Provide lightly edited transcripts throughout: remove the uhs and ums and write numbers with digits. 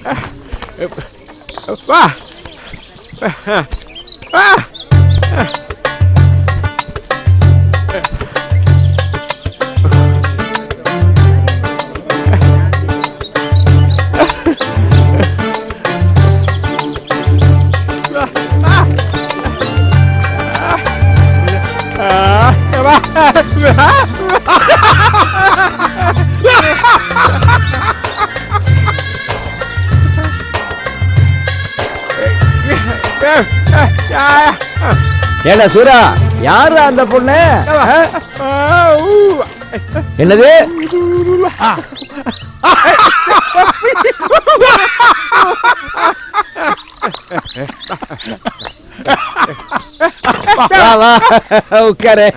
வா வா. ஏண்டா சூரா, யாரு அந்த பொண்ணு? என்னது? உட்காரு.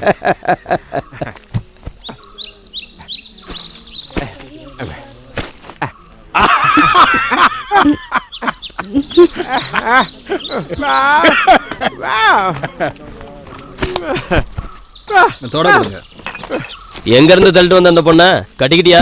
எங்க இருந்து தள்ளிட்டு வந்த அந்த பொண்ண கட்டிக்கிட்டியா?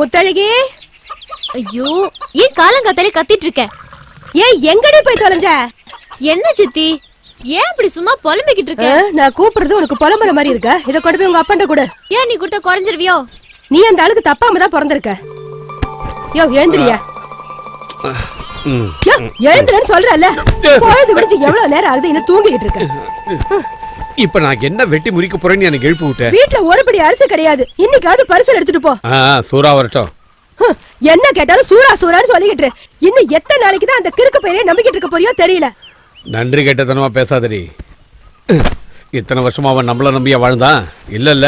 முத்தழகி, ஐயோ, ஏன் காலங்காத்தாலே கத்திட்டு இருக்க? ஏன் எங்கடி போய் தொலைஞ்ச? என்ன சித்தி, ஏன் இப்படி சும்மா புலம்பிக்கிட்டு இருக்க? நான் கூப்பிடுறது உனக்கு புலம்புற மாதிரி இருக்க. இத கொண்டு போய் உங்க அப்பன்ட்ட கொடு. ஏன் நீ கொடுத்த குறைஞ்சிருவியோ? நீ அந்த ஆளுக்கு தப்பாம தான் பிறந்திருக்க. யோ எழுந்திரியா. யோ எழுந்திரன்னு சொல்றல. பொழுது விடிஞ்சு எவ்வளவு நேரம் ஆகுது, இன்னும் தூங்கிட்டு இருக்க. இப்ப நான் என்ன வெட்டி முறிக்க போறேன்னு எனக்கு எழுப்பி விட்ட. வீட்ல ஒருபடி அரிசி கிடையாது. இன்னைக்காவது பரிசல் எடுத்துட்டு போ. சூரா வரட்டும். என்ன கேட்டாலும் சூரா சூரான்னு சொல்லிக்கிட்டு இன்னும் எத்தனை நாளைக்கு தான் அந்த கிறுக்கு பையனை நம்பிக்கிட்டு இருக்க போறியோ தெரியல. நன்றி கேட்டதனமா பேசாதடி. இத்தனை வருஷமா அவன் நம்மள நம்பியா வாழ்ந்தான் இல்லல்ல.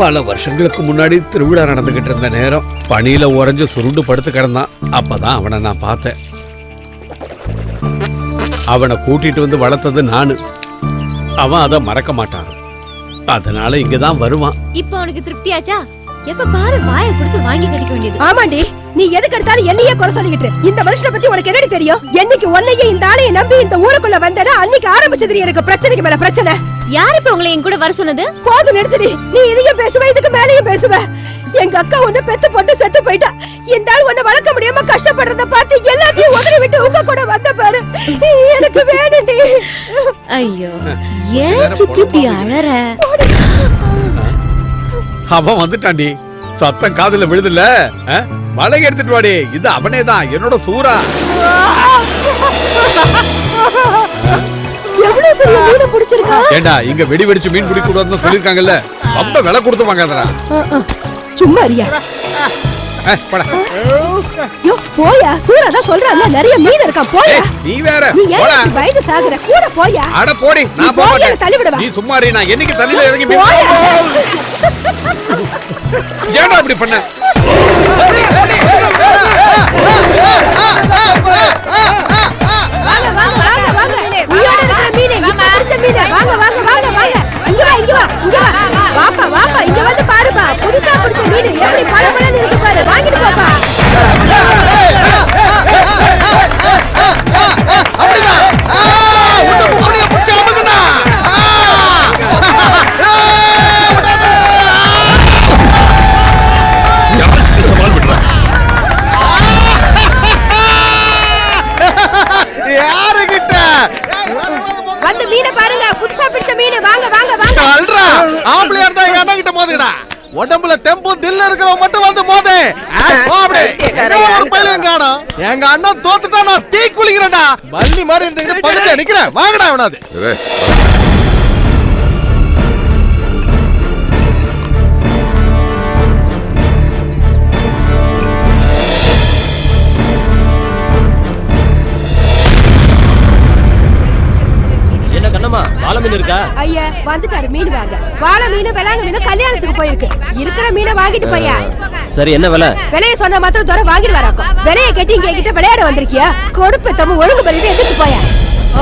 பல வருஷங்களுக்கு முன்னாடி திருவிழா நடந்துகிட்டு இருந்த நேரம் பனியில உறைஞ்சு சுருண்டு படுத்து கிடந்தான். அப்பதான் அவனை நான் பார்த்தேன். அவனை கூட்டிட்டு வந்து வளர்த்தது நானு. அவன் அதை மறக்க மாட்டான். அதனால இங்கதான் வருவான். இப்ப உனக்கு திருப்தியாச்சா? எப்ப பாரு வாயை கொடுத்து வாங்கி கடிக்க வேண்டியது. ஆமாண்டி, நீ எதுக்கு எடுத்தாலும் என்னையே குறை சொல்லிக்கிட்டு. இந்த மனுஷனை பத்தி உனக்கு என்னடி தெரியும்? என்னைக்கு உன்னையே இந்த ஆளையை நம்பி இந்த ஊருக்குள்ள வந்தனா அன்னைக்கு ஆரம்பிச்சது எனக்கு பிரச்சனைக்கு மேல பிரச்சனை. யாரு இப்ப உங்களை என் கூட வர சொன்னது? போதும் நிறுத்துடி. நீ இதையும் பேசுவ, இதுக்கு மேலேயும் பேசுவ. எங்க அக்கா உன்னை பெத்து போட்டு செத்து போயிட்டா. இந்த ஆள் உன்னை வளர்க்க முடியாம கஷ்டப்படுறத பார்த்து எல்லாத்தையும் உதறி விட்டு உங்க கூட வந்த பாரு. எனக்கு வேணும்டி. ஐயோ, ஏன் சித்தி இப்படி அழற? அவன் வந்துட்டான்டி. சத்தம் காதுல விழுதுல மலை எடுத்துட்டு வாடி. இது அவனே தான், என்னோட சூரா. எவ்வளவு பெரிய மீனை பிடிச்சிருக்கா. ஏண்டா இங்க வெடி வெடிச்சு மீன் பிடிக்க கூடாதுன்னு சொல்லிருக்காங்கல்ல, ரொம்ப விலை கொடுத்து வாங்காதடா. சும்மா அறியா. போயா, சூரா தான் சொல்றான்ல நிறைய மீன் இருக்கா. போயா. நீ வேற நீ ஏன் பயந்து சாகுற? கூட போயா. அட போடி, நான் போக மாட்டேன். தள்ளி விடுவா. நீ சும்மா இரு, நான் என்னைக்கு தண்ணில இறங்கி மீன் ஏன்டா இப்படி பண்ண? வாங்க வாங்க வாங்க வாங்க. உயிரோட இருக்கிற மீன், இப்ப பிடிச்ச மீன். வாங்க வாங்க வாங்க வாங்க. இங்க வா இங்க வா இங்க வா. வாப்பா வாப்பா இங்க வந்து பாருப்பா. புதுசா பிடிச்ச மீன் எப்படி பளபளன்னு இருக்கு பாரு. வாங்கிட்டு போப்பா. வந்து மீனை பாருங்க, புதுசா பிடிச்ச மீன். வாங்க வாங்க வாங்க. அல்றா ஆம்பளையா இருந்தா எங்க அண்ணன் கிட்ட மோதுங்கடா. உடம்புல தெம்பு தில்ல இருக்கிறவன் மட்டும் வந்து மோது. ஒரு பையன் காணோம். எங்க அண்ணன் தோத்துட்டா நான் தீ குளிக்கிறேன்டா. பள்ளி மாதிரி இருந்துக்கிட்டு பக்கத்துல நிக்கிறேன். வாங்கடா அவனாது. என்ன கண்ணம்மா, வாழை மீன் இருக்கா? ஐயா வந்துட்டாரு மீன் வாங்க. வாழை மீன் விளாங்க மீன் கல்யாணத்துக்கு போயிருக்கு. இருக்கிற மீனை வாங்கிட்டு போயா. சரி, என்ன விலை? விலைய சொன்ன மாத்திரம் தூரம் வாங்கிட்டு வராக்கும். விலைய கட்டி இங்க கிட்ட விளையாட வந்திருக்கியா? கொடுப்பு தம்ம ஒழுங்கு பண்ணிட்டு எந்திரிச்சு போயா.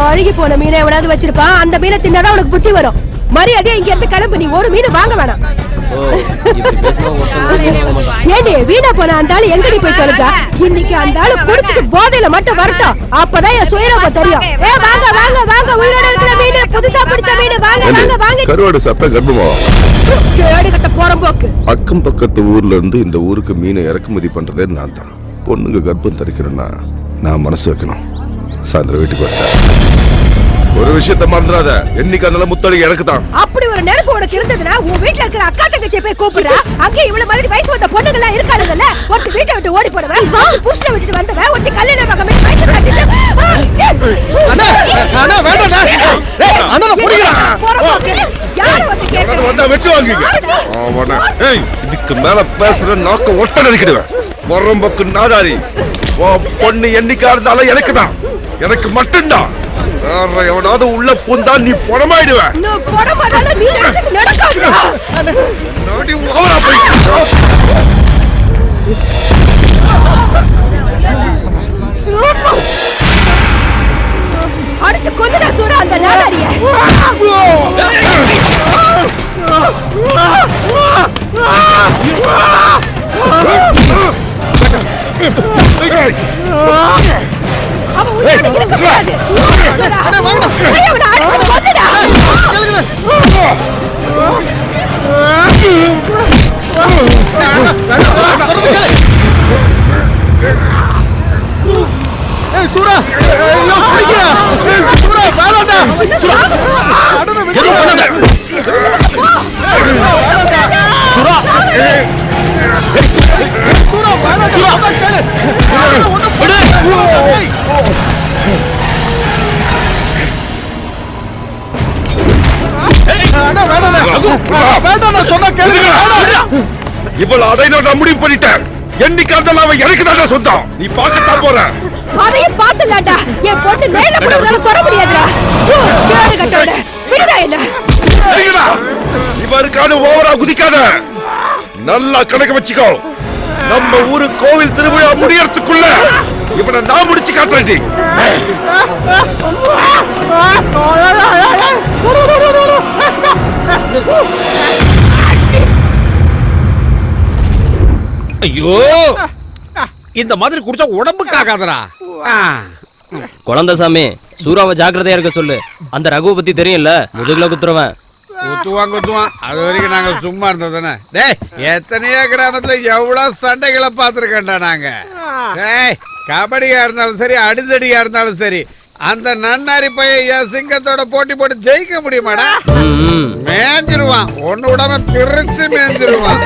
அழுகி போன மீனை எவனாவது வச்சிருப்பான். அந்த மீனை தின்னாதான் உனக்கு புத்தி வரும். மரியாதையா இங்க இருந்து கிளம்பு. நீ ஒரு மீன் வாங்க வேணாம். ஏண்டி வீணா போன அந்த ஆளு எங்கடி போய் தொலைஞ்சா? இன்னைக்கு அந்த ஆளு குடிச்சிட்டு போதையில மட்டும் வரட்டும். அப்பதான் என் சுயரூபம் தெரியும். வாங்க வாங்க வாங்க. உயிரோட இருக்கிற மீன், புதுசா பிடிச்ச மீன். வாங்க வாங்க வாங்க. கருவாடு சாப்பிட்டா கர்ப்பமா? கேடு கட்ட போறம்போக்கு. அக்கம் பக்கத்து ஊர்ல இருந்து இந்த ஊருக்கு மீனை இறக்குமதி பண்றதே நான் தான். பொண்ணுங்க கர்ப்பம் தரிக்கிறேன்னா நான் மனசு வைக்கணும். சாயந்தரம் வீட்டுக்கு வரேன். ஒரு விஷயத்த மறந்துடாத, என்னைக்கு அந்த முத்தடி எனக்கு தான். அப்படி ஒரு நினைப்பு உனக்கு இருந்ததுன்னா உன் வீட்டுல இருக்கிற அக்கா தங்கச்சியை போய் கூப்பிடுறா. அங்கே இவ்வளவு மாதிரி வயசு வந்த பொண்ணுங்க எல்லாம் இருக்காளுங்கல்ல. ஒருத்தி வீட்டை விட்டு ஓடி போடுவேன், புஷ்ல விட்டுட்டு வந்தவன் ஒருத்தி கல்யாண பக்கமே வயசு காட்டிட்டு. அண்ணா அண்ணா வேண்டாண்ணா. அண்ணனை புடிங்கடா. போறம்போக்கு. யார வந்து கேக்குற? வந்தா வெட்டு வாங்குங்க. ஆமாடா. ஏய், இதுக்கு மேல பேசுற நாக்க ஒட்ட நடிக்கிடுவேன். வரம்பக்கு நாதாரி. பொண்ணு என்னைக்கா இருந்தாலும் எனக்கு தான், எனக்கு மட்டும்தான். வேற எவனாவது உள்ள பூந்தா நீ பணமாயிடுவ. நான் பணமாடால நீ நினைச்சது நடக்காதுடா. நாடி ஓவரா போய். அடிச்சு கொன்னுடா சூரா அந்த நாடாரிய. அவன் உயிரோட இருக்க கூடாது. அவனை அடிச்சு கொன்னுடா. ஏய் சூரா, ஐயோ புடிங்க. சூரா வேணாம்டா. சூரா அடன விடு. பண்ணாத. சூரா. சூரா வேணாம். சூரா கேளு. விடு. அட வேணாம்டா. வேண்டாம்டா சொன்னா கேளு. இவ்வளவு அதை நான் முடிவு பண்ணிட்டேன். என்னைக்காவது அவன் எனக்கு தான் சொந்தம். நீ பார்க்கத்தான் போற. அதையும் பாத்துலாண்டா. என் பொண்ணு மேல கூட உன்னால தொட முடியாதுடா. கேடு கட்டோட விடுடா என்ன. இவருக்கான ஓவரா குதிக்காத. நல்லா கணக்கு வச்சுக்கோ. நம்ம ஊரு கோவில் திருவிழா முடியறதுக்குள்ள இவனை நான் முடிச்சு காட்டுறேன். ஐயோ, இந்த மாதிரி குடிச்சா உடம்புக்கு ஆகாதடா. குழந்தைசாமி, சூறாவை ஜாக்கிரதையா இருக்க சொல்லு. அந்த ரகுவை பத்தி தெரியும்ல, முதுகுல குத்துறவன். குத்துவான். அது வரைக்கும் நாங்க சும்மா இருந்தோம். டேய், எத்தனையோ கிராமத்துல எவ்வளவு சண்டைகளை பார்த்திருக்கேன்டா நாங்க. டேய், கபடியா இருந்தாலும் சரி, அடிதடியா இருந்தாலும் சரி, அந்த நன்னாரி பையன் என் சிங்கத்தோட போட்டி போட்டு ஜெயிக்க முடியுமாடா? மேஞ்சிருவான், ஒண்ணு விடாம பிரிச்சு மேஞ்சிருவான்.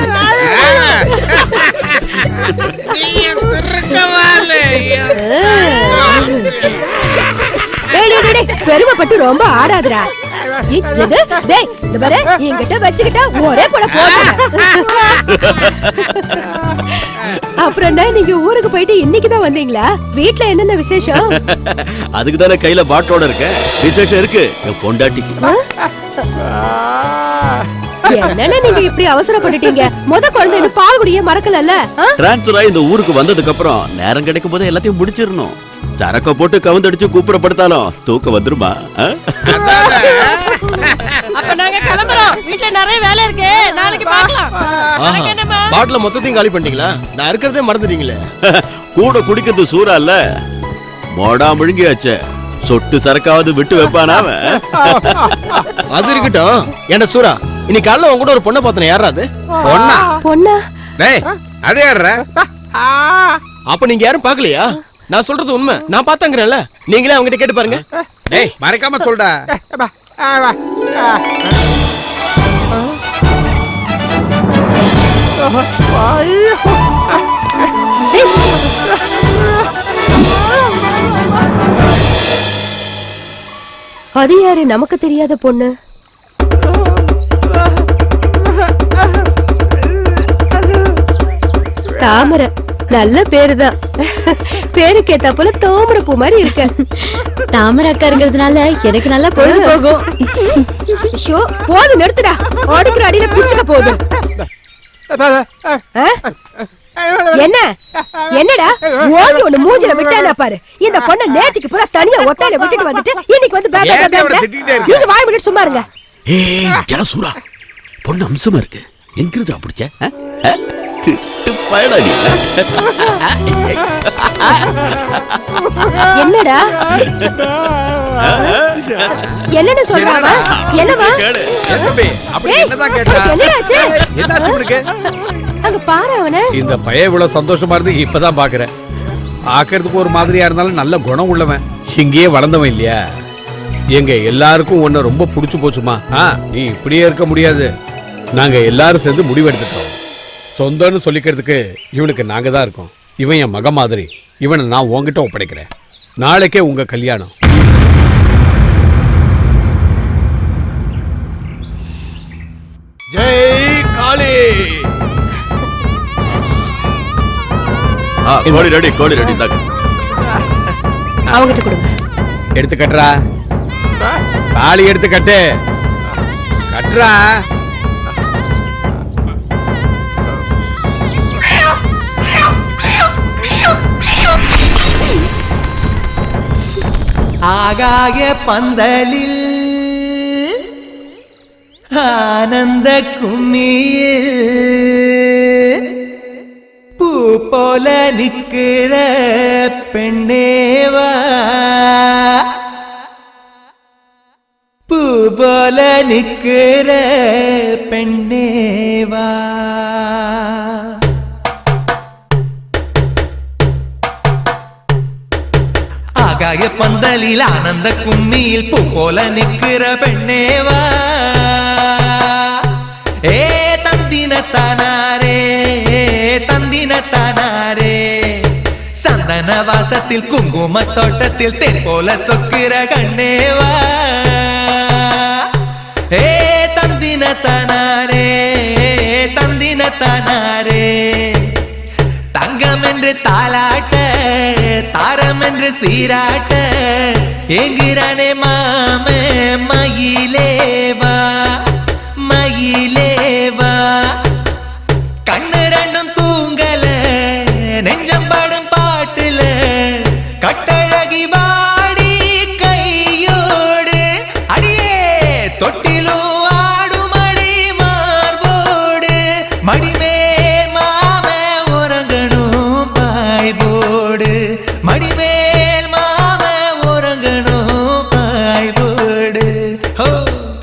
பெருமைப்பட்டு ரொம்ப ஆடாதுடா. என்கிட்ட வச்சுக்கிட்டா ஒரே போல போட்டு. அப்புறம் நீங்க ஊருக்கு போயிட்டு இன்னைக்குதான் வந்தீங்களா? வீட்ல என்னென்ன விசேஷம்? அதுக்கு தானே கையில பாட்டோட இருக்க. விசேஷம் இருக்கு என் பொண்டாட்டிக்கு. என்னன்னா நீங்க இப்படி அவசரப்பட்டுட்டீங்க? முத குழந்தை பால் குடிய மறக்கலல்ல? டிரான்ஸ்ஃபர் ஆகி இந்த ஊருக்கு வந்ததுக்கு அப்புறம் நேரம் கிடைக்கும் போது எல்லாத்தையும் முடிச்சிடணும். சரக்க போட்டு கவுந்தடிச்சு கூப்பிடப்படுத்தாலும் தூக்கம் வந்துருமா? அப்ப நாங்க கிளம்புறோம். வீட்ல நிறைய வேலை இருக்கு. நாளைக்கு பார்க்கலாம். பாட்டில மொத்தத்தையும் காலி பண்ணிட்டீங்களா? நான் இருக்கிறதே மறந்துட்டீங்களே. கூட குடிக்கிறது சூறா இல்ல, மோடா முழுங்கியாச்சே. சொட்டு சரக்காவது விட்டு வைப்பானா அவன்? அது இருக்கட்டும். என்ன சூரா, இன்னைக்கு காலைல உங்க கூட ஒரு பொண்ணை பார்த்தன யாரா அது? பொண்ணா? பொண்ணா? டேய், அது யாரா? அப்ப நீங்க யாரும் பாக்கலையா? நான் சொல்றது உண்மை. நான் பாத்தங்கறேன்ல. நீங்களே அவங்க கிட்ட கேட்டு பாருங்க. டேய், மறைக்காம சொல்டா. அது யாரு? நமக்கு தெரியாத பொண்ணு. தாமரை. நல்ல பேருதான். பேருக்கு ஏத்தா போல தாமரை பூ மாதிரி இருக்க. தாமரை அக்கா இருக்கிறதுனால எனக்கு நல்லா பொழுது போகும். ஐயோ, போது நிறுத்துடா. அடுக்கிற அடியில பிச்சுக்க போகுது. என்ன என்னடா ஓடி ஒண்ணு மூஞ்சில விட்டானா பாரு. இந்த பொண்ண நேத்துக்கு பூரா தனியா ஒத்தால விட்டுட்டு வந்துட்டு இன்னைக்கு வந்து நீங்க வாய் விட்டு சும்மா இருங்க. ஏய் ஜலசூரா, பொண்ணு அம்சமா இருக்கு. என்கிறது அப்படிச்ச என்னடா என்னன்னு சொல்றாங்க? என்னவா? அங்க பாரு அவனை. இந்த பையன் இவ்வளவு சந்தோஷமா இருந்து இப்பதான் பாக்குறேன். பாக்குறதுக்கு ஒரு மாதிரியா இருந்தாலும் நல்ல குணம் உள்ளவன். இங்கேயே வளர்ந்தவன் இல்லையா? எங்க எல்லாருக்கும் உன்னை ரொம்ப புடிச்சு போச்சுமா. நீ இப்படியே இருக்க முடியாது. நாங்க எல்லாரும் சேர்ந்து முடிவெடுத்துட்டோம். சொந்தம்னு சொல்லிக்கிறதுக்கு இவனுக்கு நாங்க தான் இருக்கோம். இவன் என் மக மாதிரி. இவனை நான் உங்ககிட்ட ஒப்படைக்கிறேன். நாளைக்கே உங்க கல்யாணம். ஜெய் காளி. கோடி ரெடி, கோடி ரெடி. அவங்கிட்ட கொடுங்க. எடுத்து கட்டுறா. தாலி எடுத்து கட்டு. கட்டுறா. ஆகாய பந்தலில் ஆனந்த கும்மியில் பூ போல நிக்கிற பெண்ணேவா, பூ போல நிக்கிற பெண்ணேவா. ஆகாய பந்தலில் ஆனந்த கும்மியில் பூ போல நிக்கிற பெண்ணேவா. ஏ தந்தின தானாரே, தந்தின தானாரே. சந்தன வாசத்தில் குங்கும தோட்டத்தில் தேன் போல சொக்கிற கண்ணேவா. ஏ தந்தின தானாரே, தந்தின தானாரே. தங்கம் என்று தாலாட்ட, தாரம் என்று சீராட்ட எங்கிறானே மாம மயிலேவா, மயிலேவா. கண்ணு ரெண்டும் தூங்கல நெஞ்சம் பாடும் பாட்டுல கட்டழகி வாடி கையோடு அடியே தொட்டிலும் ஆடும் அடி மார்போடு. மடிமேல் மாம உறங்கணும் பாய்போடு, மடிமேல் மாம உறங்கணும் பாய்போடு. ஹோ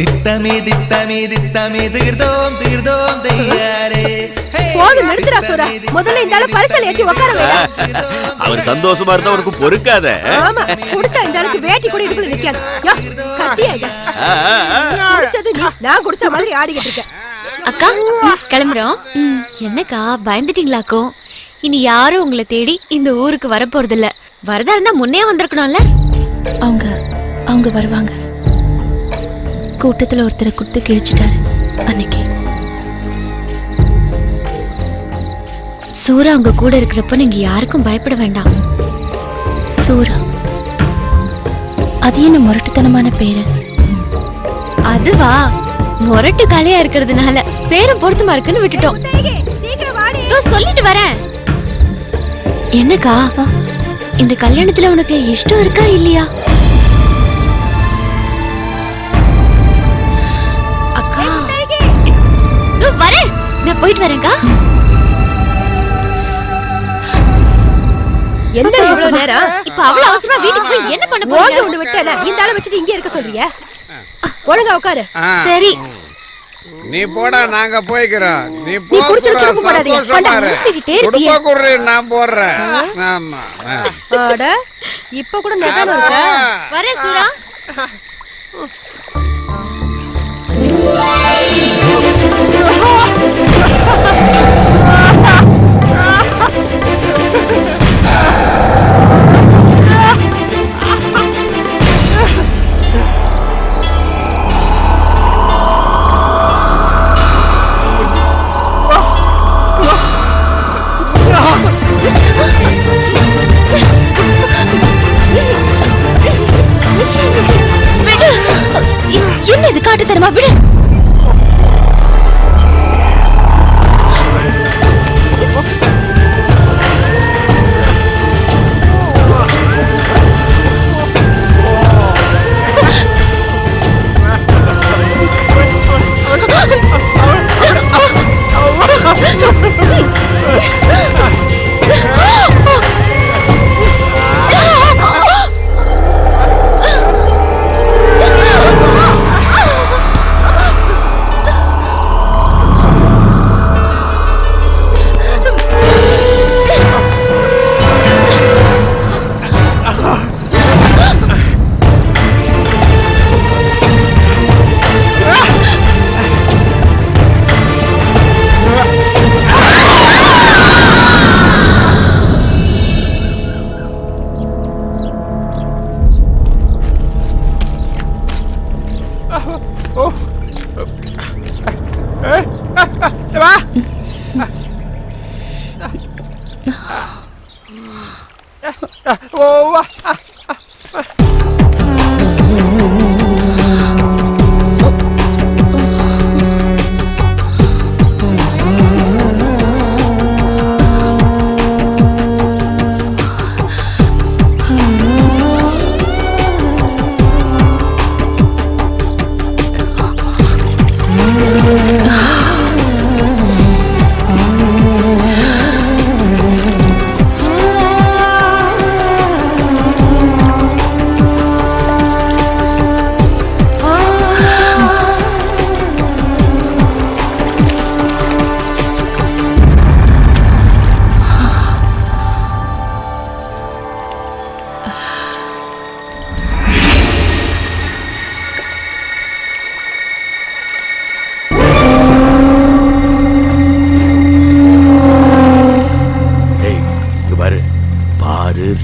தித்தமே தித்தமே தித்தமே தீர்தோம் தீர்தோம் தையாரே. போதும் நிறுத்துறா சூரா. முதல்ல இந்த ஆளு பரிசல் ஏத்தி உட்கார வைடா. அவர் சந்தோஷமா இருந்தா உனக்கு பொறுக்காத. ஆமா, குடிச்சா இந்த ஆளுக்கு வேட்டி கூட இடுப்புல நிக்காது. யோ, கட்டியா இத. குடிச்சது நீ, நான் குடிச்ச மாதிரி ஆடிக்கிட்டு இருக்கேன். அக்கா கிளம்புறோம். என்னக்கா பயந்துட்டீங்களாக்கோ? இனி யாரும் உங்களை தேடி இந்த ஊருக்கு வர போறது இல்ல. வரதா இருந்தா முன்னே வந்திருக்கணும்ல. அவங்க வருவாங்க. கூட்டத்துல ஒருத்தரை கொடுத்து கிழிச்சிட்டாரு அன்னைக்கு. சூரா அவங்க கூட இருக்கிறப்ப நீங்க யாருக்கும் பயப்பட வேண்டாம். சூரா, அது என்ன முரட்டுத்தனமான பேரு? அதுவா, முரட்டு காலையா இருக்கிறதுனால பேரும் பொருத்தமா இருக்குன்னு விட்டுட்டோம். சீக்கிரம் வாடி. சொல்லிட்டு வரேன். என்னக்கா, இந்த கல்யாணத்துல உனக்கு இஷ்டம் இருக்கா இல்லையா? அக்கா வரேன், நான் போயிட்டு வரேன்க்கா. என்ன இவ்வளவு நேரம்? இப்ப அவ்வளவு அவசரமா வீட்டுக்கு போய் என்ன பண்ண போறீங்க? ஒண்ணு விட்டேனா இந்த ஆளை வச்சுட்டு இங்க இருக்க சொல்றீங்க? ஒழுங்கா உட்காரு. சரி, நீ போடா, நாங்க போய்க்கிறோம். நீ குடிச்சிட்டு சுருக்கு போடாதீங்க. கூப்பிட்டுக்கிட்டே இருப்பியே. நான் போடுறேன். ஆமா, அட இப்ப கூட நிதானம் இருக்கா? வரேன் சூரா. என்ன இது காட்டு தரமா? விடு.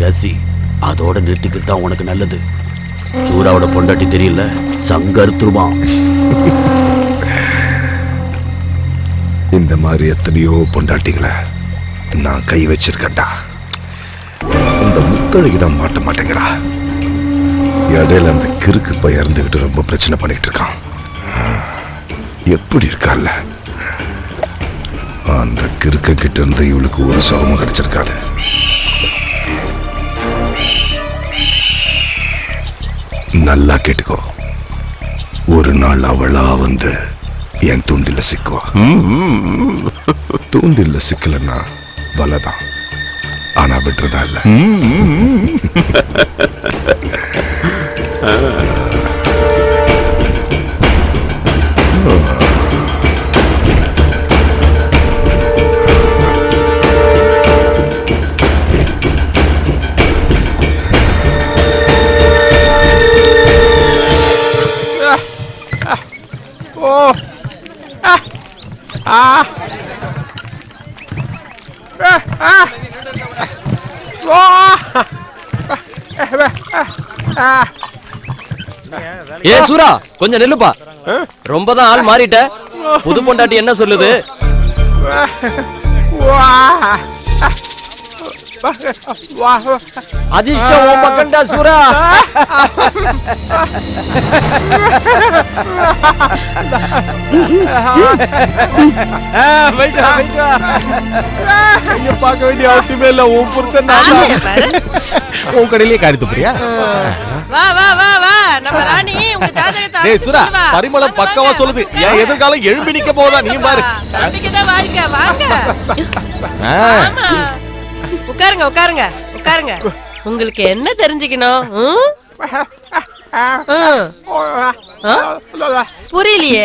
ரசி, அதோட நிறுத்திக்கிட்டு தான் உனக்கு நல்லது. சூராவோட பொண்டாட்டி தெரியல, சங்கர்த்துருவான். இந்த மாதிரி எத்தனையோ பொண்டாட்டிகளை நான் கை வச்சிருக்கேன்டா. இந்த முக்கழுகி தான் மாட்ட மாட்டேங்கிறா. இடையில அந்த கிறுக்கு போய் இறந்துகிட்டு ரொம்ப பிரச்சனை பண்ணிட்டு இருக்கான். எப்படி இருக்கால அந்த கிறுக்க கிட்ட இருந்து இவளுக்கு ஒரு சுகமும் கிடைச்சிருக்காது. நல்லா கேட்டுக்கோ, ஒரு நாள் அவளா வந்து என் தூண்டில சிக்குவா. தூண்டில சிக்கலன்னா வலதான், ஆனா விட்டுறதா இல்ல. ஏ சூரா கொஞ்சம் நில்லுப்பா. ரொம்ப தான் ஆள் மாறிட்ட. புது பொண்டாட்டி என்ன சொல்லுது? அதிர்ஷ்டம் உன் பக்கம்டா சூரா. பார்க்க வேண்டிய அவசியமே இல்ல. உன் புருஷன் உன் கடையிலேயே காரி துப்புறியா? வா வா வா வா நம்ம ராணி உங்க ஜாதகத்தை டேய் சுரா, பரிமளம் பக்கவா சொல்லுது. என் எதிர்காலம் எழும்பி நிக்க போதா நீ பாரு. நம்பிக்கைதான் வாழ்க்கை. வாங்க ஆமா. உட்காருங்க உட்காருங்க உட்காருங்க. உங்களுக்கு என்ன தெரிஞ்சுக்கணும்? புரியலையே.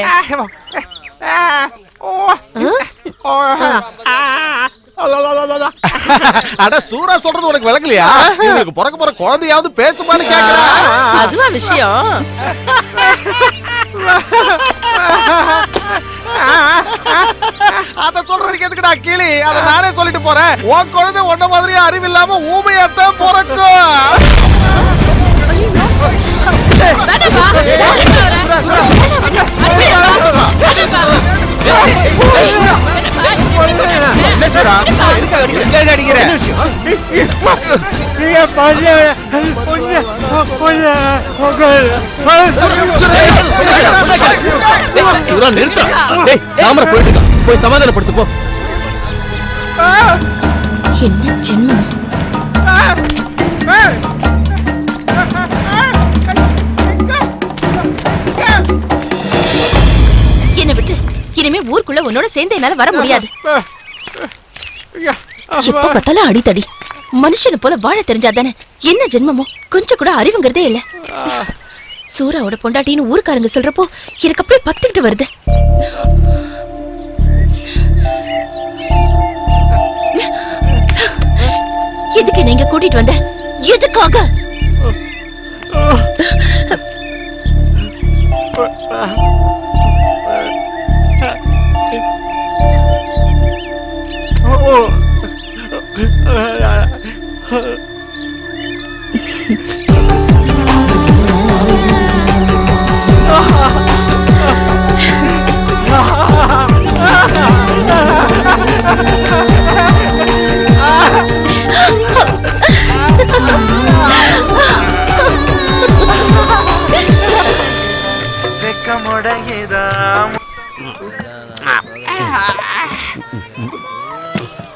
அட சூரா சொல்றது உனக்கு விளங்கலையா? உங்களுக்கு பிறக்க போற குழந்தையாவது பேசுமான்னு கேக்குறா. அதுவா விஷயம்? அத சொல்றதுக்கு எதுக்குடா கிளி? அத நானே சொல்லிட்டு போறேன். உன் குழந்தை உன்ன மாதிரி அறிவில்லாம ஊமையாத்தான் பிறக்கும். போய் சமாதானப்படுத்து போ. என்ன ஜென்மம்? என்ன விட்டு இனிமே ஊருக்குள்ள உன்னோட சேர்ந்து என்னால வர முடியாது. எப்ப பார்த்தாலும் அடித்தடி. மனுஷனை போல வாழ தெரிஞ்சாதானே. என்ன ஜென்மமோ கொஞ்சம் கூட அறிவுங்கிறதே இல்ல. சூராவோட பொண்டாட்டின்னு ஊருக்காரங்க சொல்றப்போ எனக்கு அப்படியே பத்துக்கிட்டு வருது. எதுக்கு நீங்க கூட்டிட்டு வந்த? எதுக்காக?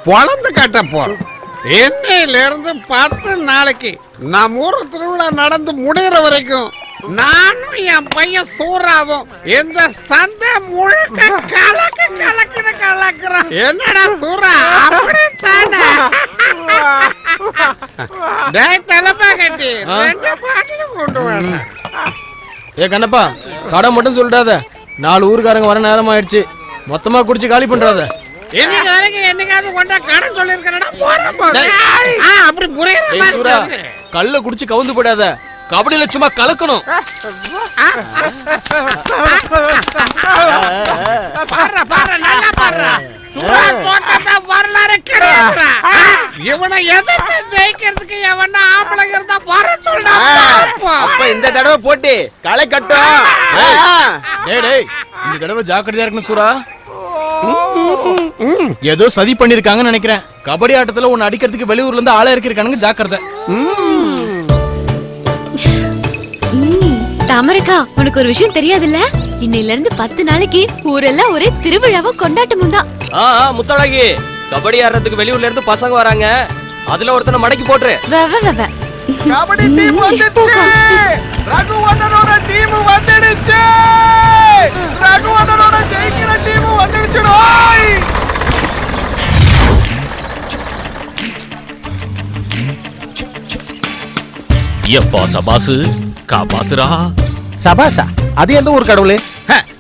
பொழந்து கட்ட போறோம். என்னையில இருந்து 10 நாளைக்கு நம்ம ஊர் திருவிழா நடந்து முடிகிற வரைக்கும் நானும் என் பையன் சூறாவும் இந்த சந்தை முழுக்க கலக்குறோம். என்னடா சூறா? அப்படித்தானே? டேய் தலைப்பா கட்டி 2 பாட்டில கொண்டு வர. ஏ கண்ணப்பா, கடை மட்டும் சொல்லிடாத. 4 ஊருக்காரங்க வர நேரம் ஆயிடுச்சு. மொத்தமா குடிச்சு காலி பண்றாத. இன்னைக்கு வரைக்கும் என்னைக்காவது கொண்டா கடன் சொல்லிருக்கா? அப்படி புரியுற கல்ல குடிச்சு கவுந்து போடாத. கபடியில சும்மா கலக்கணும். வரலாறு கிடையாது. இவனை எதிர்த்து ஜெயிக்கிறதுக்கு எவனா ஆம்பளைங்க இருந்தா வர சொல்றா. அப்ப இந்த தடவை போட்டி களை கட்டும். டேய் இந்த தடவை ஜாக்கிரதையா இருக்கணும் சூரா. ஏதோ சதி பண்ணிருக்காங்கன்னு நினைக்கிறேன். கபடி ஆட்டத்துல உன்னை அடிக்கிறதுக்கு வெளியூர்ல இருந்து ஆளா இருக்கானுங்க. ஜாக்கிரதை. தாமரைக்கா, உனக்கு ஒரு விஷயம் தெரியாதுல்ல? இன்னையில இருந்து 10 நாளைக்கு ஊரெல்லாம் ஒரே திருவிழாவா கொண்டாட்டமும் தான். முத்தழகி, கபடி ஆடுறதுக்கு வெளியூர்ல இருந்து பசங்க வராங்க. அதுல ஒருத்தனை மடக்கி போட்டுரு. கபடி டீம் வந்துடுச்சு. ரகுவண்ணனோட டீம் வந்துடுச்சு. ரகுவண்ணனோட ஜெயிக்கிற டீம் வந்துடுச்சுடா. எப்பா சபாசு காப்பாத்துறா. சபாசா? அது எந்த ஒரு கடவுளே?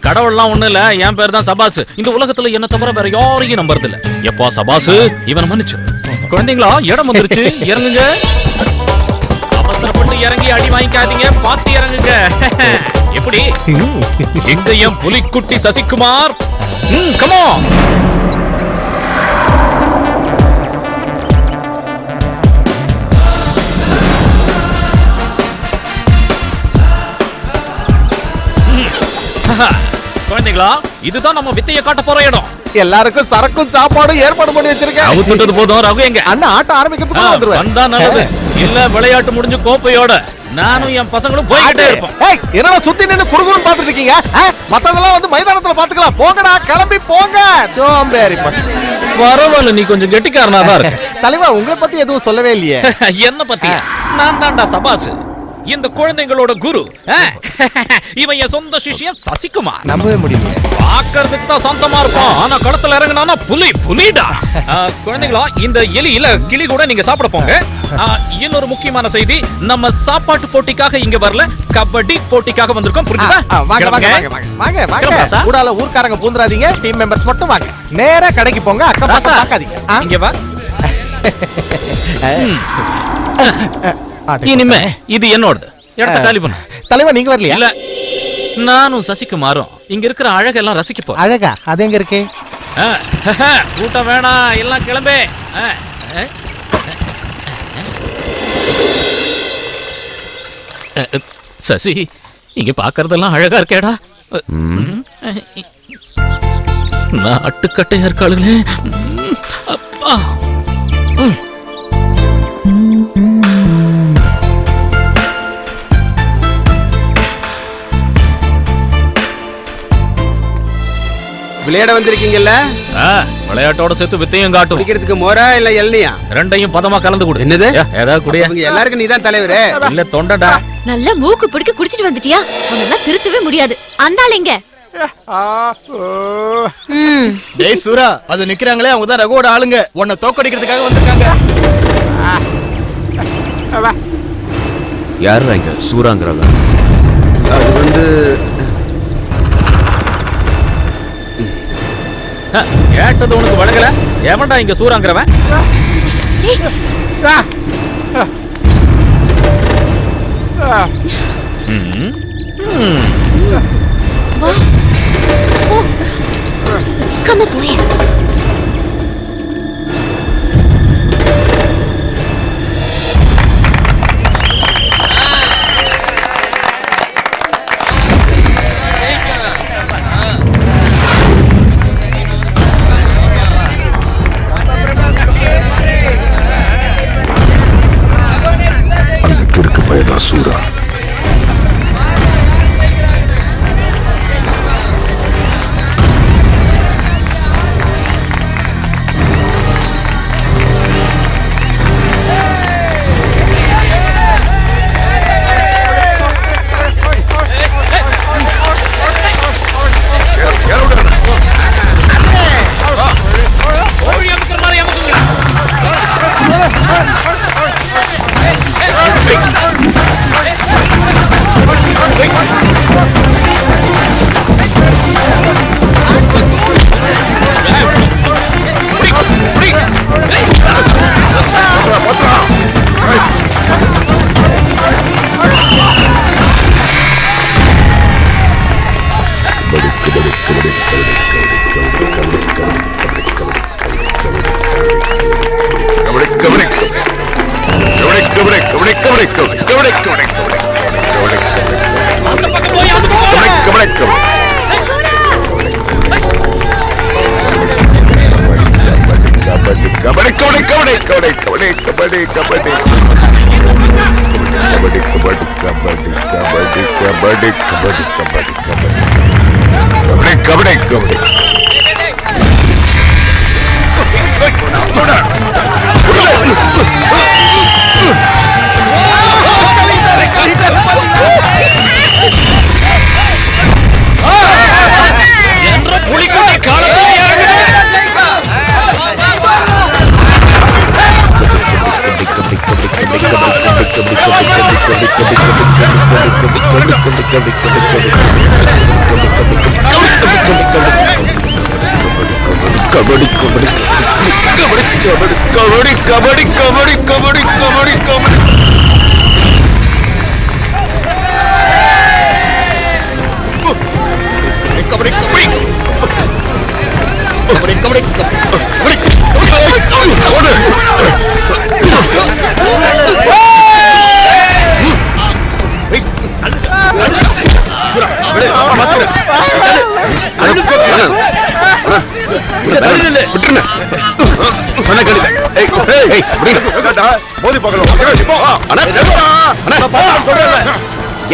கடவுள்லாம் ஒண்ணு இல்ல, என் பேர் தான் சபாசு. இந்த உலகத்துல என்ன தவிர வேற யாரையும் நம்புறது இல்ல. எப்பா சபாசு, இவனை மன்னிச்சு. குழந்தைங்களா, இடம் வந்துருச்சு, இறங்குங்க. அவசரப்பட்டு இறங்கி அடி வாங்கிக்காதீங்க, பார்த்து இறங்குங்க. எப்படி எங்க என் புலிக்குட்டி சசிகுமார்? Come on. குழந்தைகளா, இதுதான் நம்ம வித்தைய காட்ட போற இடம். எல்லாருக்கும் சரக்கும் சாப்பாடும் ஏற்பாடு பண்ணி வச்சிருக்கேன். அவுத்துட்டது போதும். ரகு எங்க? அண்ணா ஆட்டம் ஆரம்பிக்கிறதுக்கு வந்துருவேன். வந்தா நல்லது. இல்ல விளையாட்டு முடிஞ்சு கோப்பையோட நானும் என் பசங்களும் போயிட்டே இருப்போம். ஏய், என்னடா சுத்தி நின்னு குறுகுறுன்னு பாத்துட்டு இருக்கீங்க? மத்ததெல்லாம் வந்து மைதானத்துல பாத்துக்கலாம். போங்கடா, கிளம்பி போங்க. சோம்பேறி பசங்க. பரவாயில்ல, நீ கொஞ்சம் கெட்டிக்காரனா தான் இருக்க. தலைவா, உங்களை பத்தி எதுவும் சொல்லவே இல்லையே. என்ன பத்தி? நான் தான்டா சபாஸ், இந்த குழந்தைங்களோட குரு. இவன் என் சொந்த சிஷ்யன் சசிகுமார். நம்பவே முடியல. பாக்குறதுக்கு தான் சாந்தமா இருப்பான், ஆனா களத்துல இறங்கினா புலிடா. குழந்தைகளா, இந்த எலி இல்ல கிளி கூட நீங்க சாப்பிட போங்க. இன்னொரு முக்கியமான செய்தி, நம்ம சாப்பாட்டு போட்டிக்காக இங்க வரல, கபடி போட்டிக்காக வந்திருக்கோம். புரியுதா? வாங்க வாங்க வாங்க வாங்க. கூடால ஊர்க்காரங்க பூந்துறாதீங்க. டீம் மெம்பர்ஸ் மட்டும் வாங்க. நேரா கடைக்கு போங்க. அக்கம் பக்கம் பார்க்காதீங்க. இங்க வா. இனிமே இது என்னோடது. இடத்த காலி பண்ணு. தலைவா, நீங்க வரலையா? இல்ல, நானும் சசிகுமாரும் இங்க இருக்கிற அழகெல்லாம் ரசிக்க போறோம். அழகா? அது எங்க இருக்கு? கூட்டம் வேணாம், எல்லாம் கிளம்பே. சசி, இங்க பாக்குறதெல்லாம் அழகா இருக்கேடா. நாட்டுக்கட்டையா இருக்காளுங்களே. அப்பா. விளையாட வந்திருக்கீங்கல்ல? விளையாட்டோட சேர்த்து வித்தையும் காட்டும். குடிக்கிறதுக்கு மோரா இல்ல எல்லையா? ரெண்டையும் பதமா கலந்து கொடு. என்னது? ஏதாவது குடியா? எல்லாருக்கும் நீதான் தலைவரு. இல்ல தொண்டடா. நல்ல மூக்கு பிடிக்க குடிச்சிட்டு வந்துட்டியா? உன்னெல்லாம் திருத்தவே முடியாது. அந்தாள் எங்க? டேய் சூரா, அது நிக்கிறாங்களே, அவங்க தான் ரகுவோட ஆளுங்க. உன்னை தோக்கடிக்கிறதுக்காக வந்திருக்காங்க. யாரு இங்க சூராங்கிறவங்க? அது வந்து கேட்டது உனக்கு வழங்கல? எவன்டா இங்க சூறாங்கிறவன்? Come on, boy. கிறுக்கு பயதா சூரா.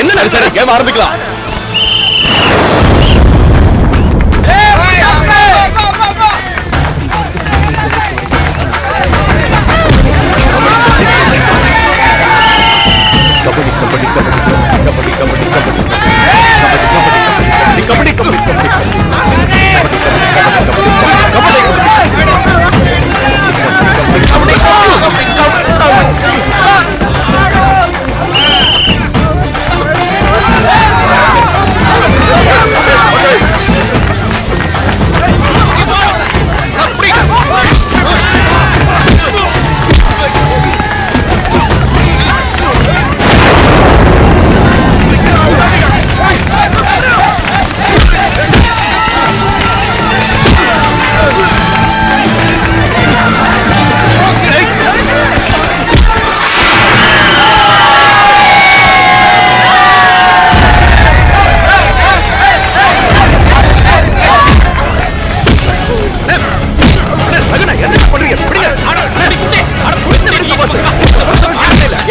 என்ன சரி கேம் ஆரம்பிக்கலாம். கபடி கபடி கபடி கபடி கபடி கபடி கபடி கபடி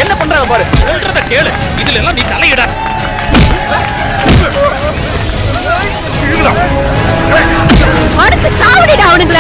என்ன பண்றாங்க பாரு. சொல்றத கேளு. இதுல எல்லாம் நீ தலையிட. அடிச்சு சாவடிடா அவனுங்கள.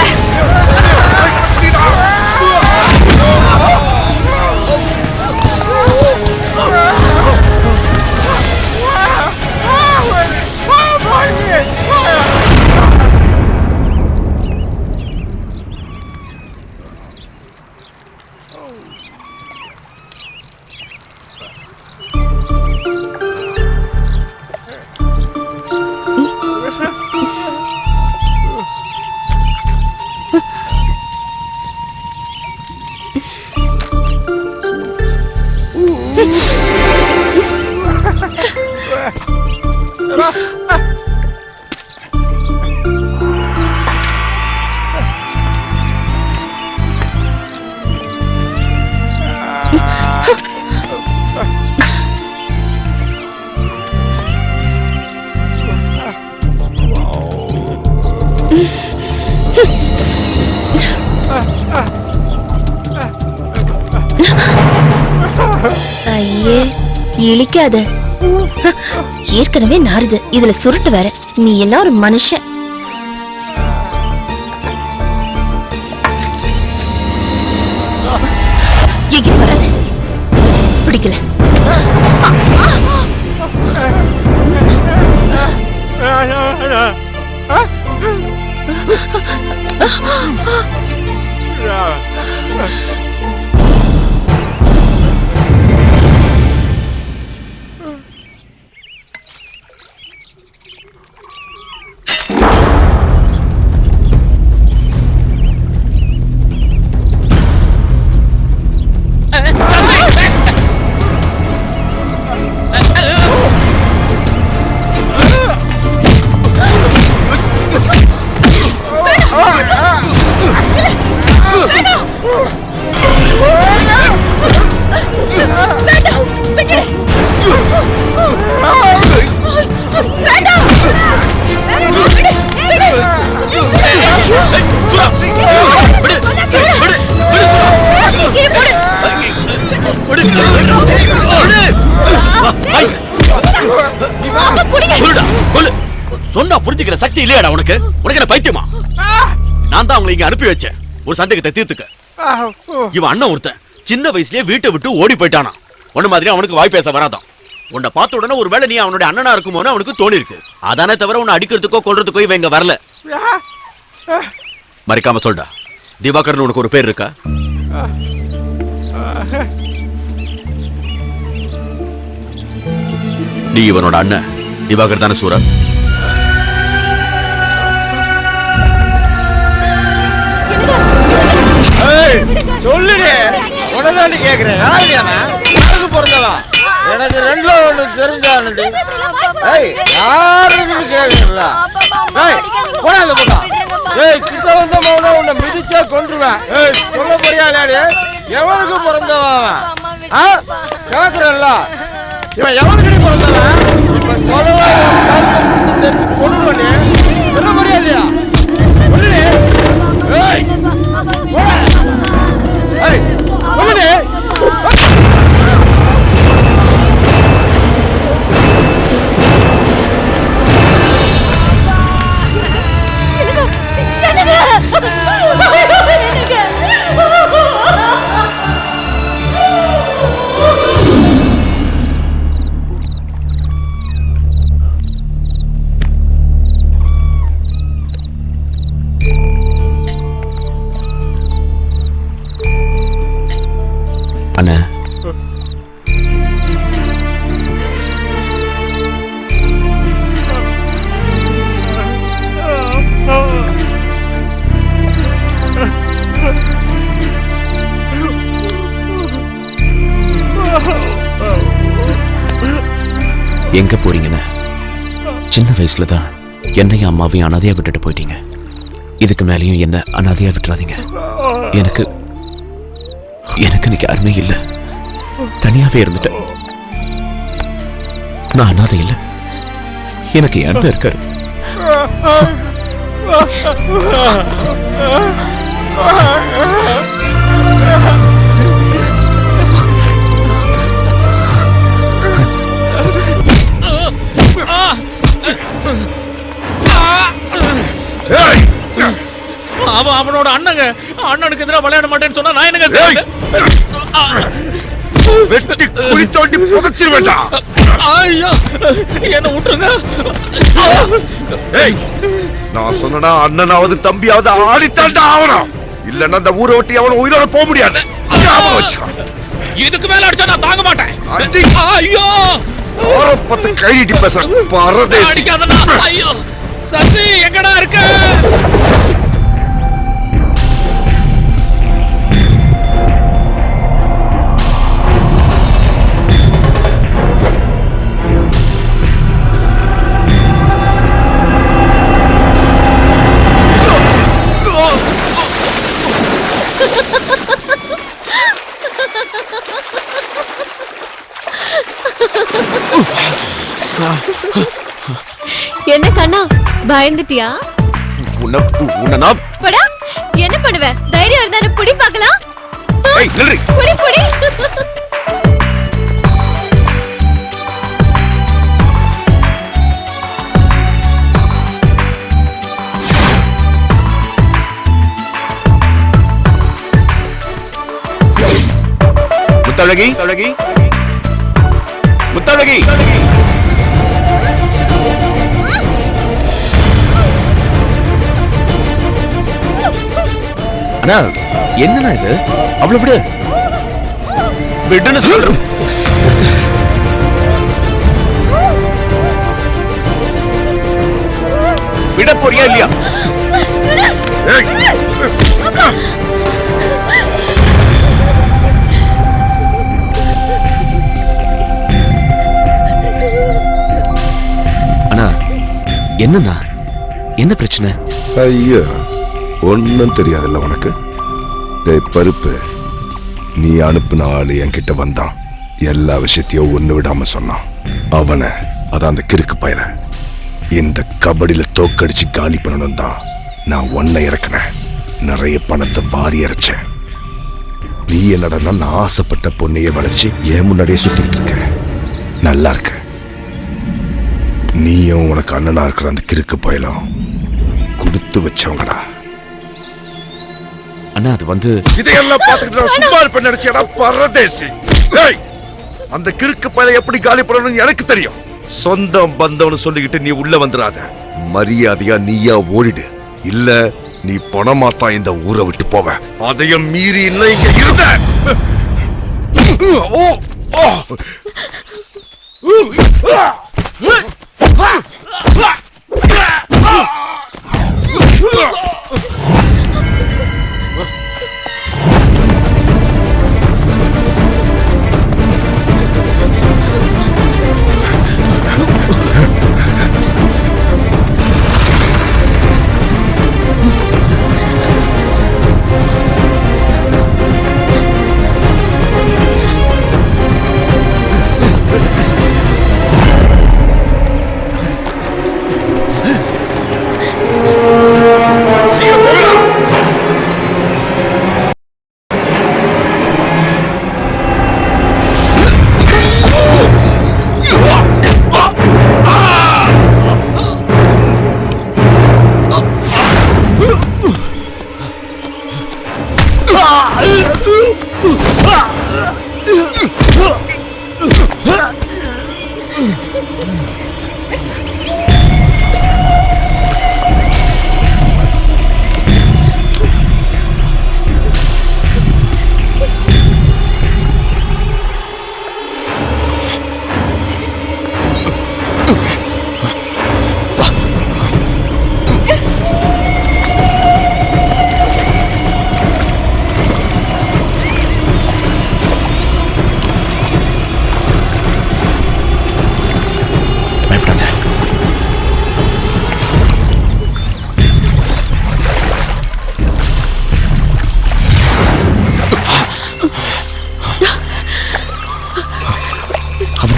ஐயே இழிக்காத. ஏற்கனவே நாறுது, இதுல சுருட்டு வேற. நீ எல்லாம் ஒரு மனுஷன். எங்கிட்ட வராத, பிடிக்கல. சொன்னா புரிஞ்சுக்கிற சக்தி இல்லையாடா உனக்கு? உனக்கு என்ன பைத்தியமா? நான் தான் உங்களை இங்க அனுப்பி வச்சேன் ஒரு சந்தேகத்தை தீர்த்துக்க. இவன் அண்ணன் ஒருத்தன் சின்ன வயசுலயே வீட்டை விட்டு ஓடி போயிட்டானா. உன்ன மாதிரி அவனுக்கு வாய் பேச வராதான். உன்னை பார்த்த உடனே ஒருவேளை நீ அவனுடைய அண்ணனா இருக்குமோன்னு அவனுக்கு தோணி இருக்கு. அதானே தவிர உன்னை அடிக்கிறதுக்கோ கொல்றதுக்கோ இவன் இங்க வரல. மறைக்காம சொல்டா, திவாகர்னு உனக்கு ஒரு பேர் இருக்கா? நீ இவனோட அண்ணன் திவாகர் தானே சூரா? சொல்லுடே, உனதான் கேக்குறேன். யாருக்கு பிறந்தவா? எனக்கு ரெண்டுல ஒண்ணு தெரிஞ்சானு யாருன்னு கேக்குறா? போடா அந்த பக்கம். ஏய் கிருஷ்ணவந்த மௌன உன்னை மிதிச்சா கொன்றுவேன். ஏய் சொல்ல போறியா லேடி? எவனுக்கு பிறந்தவன்? கேக்குறல்ல இவன் எவனுக்கு பிறந்தவன்? இப்ப சொல்லவா கொன்றுவனே சொல்ல போறியா இல்லையா? சொல்லுடே. ஏய் போடா. ஏய் சொல்லுடே. அண்ணா எங்க போறீங்கண்ணா? சின்ன வயசுல தான் என்னையும் அம்மாவையும் அனாதையா விட்டுட்டு போயிட்டீங்க. இதுக்கு மேலேயும் என்ன அனாதையா விட்டுறாதீங்க. எனக்கு இன்னைக்கு யாருமே இல்ல, தனியாவே இருந்துட்டேன். நான் அனாதை இல்ல, எனக்கு என் அண்ணன் இருக்காரு. அவன் அவனோட அண்ணங்க, அண்ணனுக்கு எதிராக விளையாட மாட்டேன்னு சொன்னா நான் என்னங்க செய்வேன்? வெட்டி குழி தோண்டி புதைச்சிருவேண்டா. ஐயோ என்ன விட்டுருங்க. ஏய் நான் சொன்னா அண்ணனாவது தம்பியாவது ஆடித்தாண்டா ஆவணும். இல்லன்னா அந்த ஊரை ஒட்டி அவன உயிரோட போக முடியாது. இதுக்கு மேல அடிச்சா நான் தாங்க மாட்டேன். ஐயோ பத்து கையிட்டு பேச பரதேசி. அடிக்காதடா. ஐயோ சசி எங்கடா இருக்க? என்ன கண்ணா பயந்துட்டியா? உன்ன படா என்ன பண்ணுவ? தைரியம் இருந்தா புடி பார்க்கலாம். ஏய் நில்லு. புடி புடி. முத்தழகி முத்தழகி முத்தழகி. அண்ணா என்னண்ணா இது? அவ்வளவு விடு விடுன்னு சொல்றேன். விட போறியா இல்லையா? அண்ணா என்னண்ணா என்ன பிரச்சனை? ஐயோ ஒன்னும் தெரியாதுல்ல உனக்கு. டேய் பருப்பு, நீ அனுப்புன ஆளு என்கிட்ட வந்தான். எல்லா விஷயத்தையும் ஒண்ணு விடாம சொன்னான். அவனை அதான் அந்த கிறுக்கு பையன இந்த கபடியில தோக்கடிச்சு காலி பண்ணணும் தான் நான் ஒன்ன இறக்கினேன். நிறைய பணத்தை வாரி இறைச்சேன். நீ என்னடா நான் ஆசைப்பட்ட பொண்ணையே வளைச்சு ஏன் முன்னாடியே சுத்திட்டு இருக்க. நல்லா இருக்க. நீயும் உனக்கு அண்ணனா இருக்கிற அந்த கிறுக்கு பயலும் கொடுத்து வச்சவங்கடா. அண்ணா அது வந்து இதையெல்லாம் பார்த்துக்கிட்டு சும்மா இருப்ப நினைச்சேடா பரதேசி. அந்த கிறுக்கு பையலை எப்படி காலி பண்ணணும்னு எனக்கு தெரியும். சொந்தம் பந்தம்னு சொல்லிக்கிட்டு நீ உள்ள வந்துடாத. மரியாதையா நீயா ஓடிடு. இல்ல நீ பணமாத்தான் இந்த ஊரை விட்டு போவ. அதையும் மீறி இல்ல இங்க இருந்த.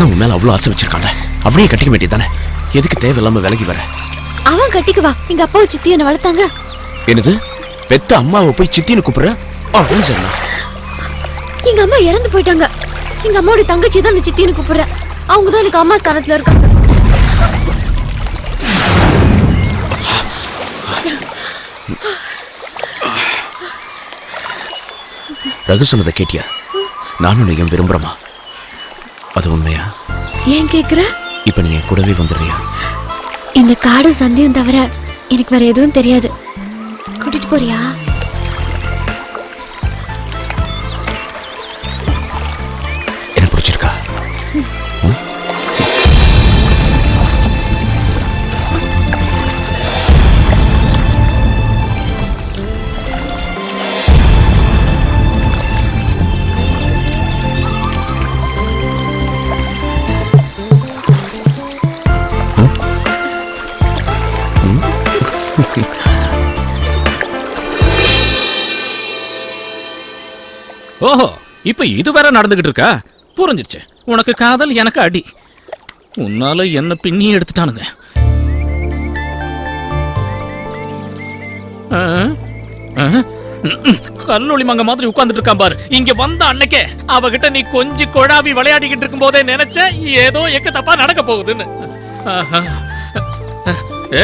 தான் உன் மேல அவ்வளவு ஆசை வச்சிருக்காங்க. அப்படியே கட்டிக்க வேண்டியதானே? எதுக்கு தேவையில்லாம விலகி வர? அவன் கட்டிக்குவா. எங்க அப்பாவை சித்தி என்ன வளர்த்தாங்க. என்னது? பெத்த அம்மாவை போய் சித்தின்னு கூப்பிடுற? சொன்னா எங்க அம்மா இறந்து போயிட்டாங்க. எங்க அம்மாவோட தங்கச்சி தான் நான் சித்தின்னு கூப்பிடுறேன். அவங்க தான் எனக்கு அம்மா ஸ்தானத்துல இருக்காங்க. ரகு சொன்னதை கேட்டியா? நானும் நீயும் விரும்புறமா? அது உண்மையா? ஏன் கேக்குற? இப்ப நீ என் கூடவே வந்துடுறியா? இந்த காடு சந்தியும் தவிர எனக்கு வேற எதுவும் தெரியாது. கூட்டிட்டு போறியா? என்ன பிடிச்சிருக்கா? ஓஹோ, இப்ப இது வேற நடந்துகிட்டு இருக்கா? புரிஞ்சிருச்சு. உனக்கு காதல், எனக்கு அடி. உன்னால என்ன பின்னி எடுத்துட்டானுங்க. கல்லொளி மங்க மாதிரி உட்கார்ந்துட்டு இருக்கான் பாரு. இங்க வந்த அன்னைக்கே அவகிட்ட நீ கொஞ்சம் கொழாவி விளையாடிக்கிட்டு இருக்கும் போதே நினைச்ச ஏதோ எக்க தப்பா நடக்க போகுதுன்னு.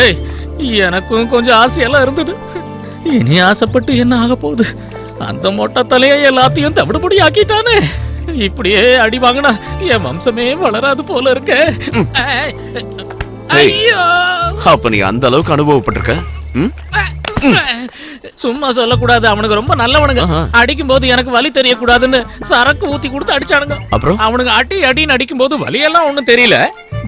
ஏய், எனக்கும் கொஞ்சம் ஆசையெல்லாம் இருந்தது. இனி ஆசைப்பட்டு என்ன ஆக போகுது? அந்த மொட்டை தலையை எல்லாத்தையும் தவிடுபடி ஆக்கிட்டானே. இப்படியே அடி வாங்கினா என் வம்சமே வளராது போல இருக்க. ஐயோ, அப்ப நீ அந்த அளவுக்கு அனுபவப்பட்டிருக்க? சும்மா சொல்லக்கூடாது. அவனுக்கு ரொம்ப நல்லவனுங்க. அடிக்கும் போது எனக்கு வலி தெரியக்கூடாதுன்னு சரக்கு ஊத்தி கொடுத்து அடிச்சானுங்க. அப்புறம் அவனுக்கு அடி அடின்னு அடிக்கும் போது வலியெல்லாம் ஒண்ணும் தெரியல.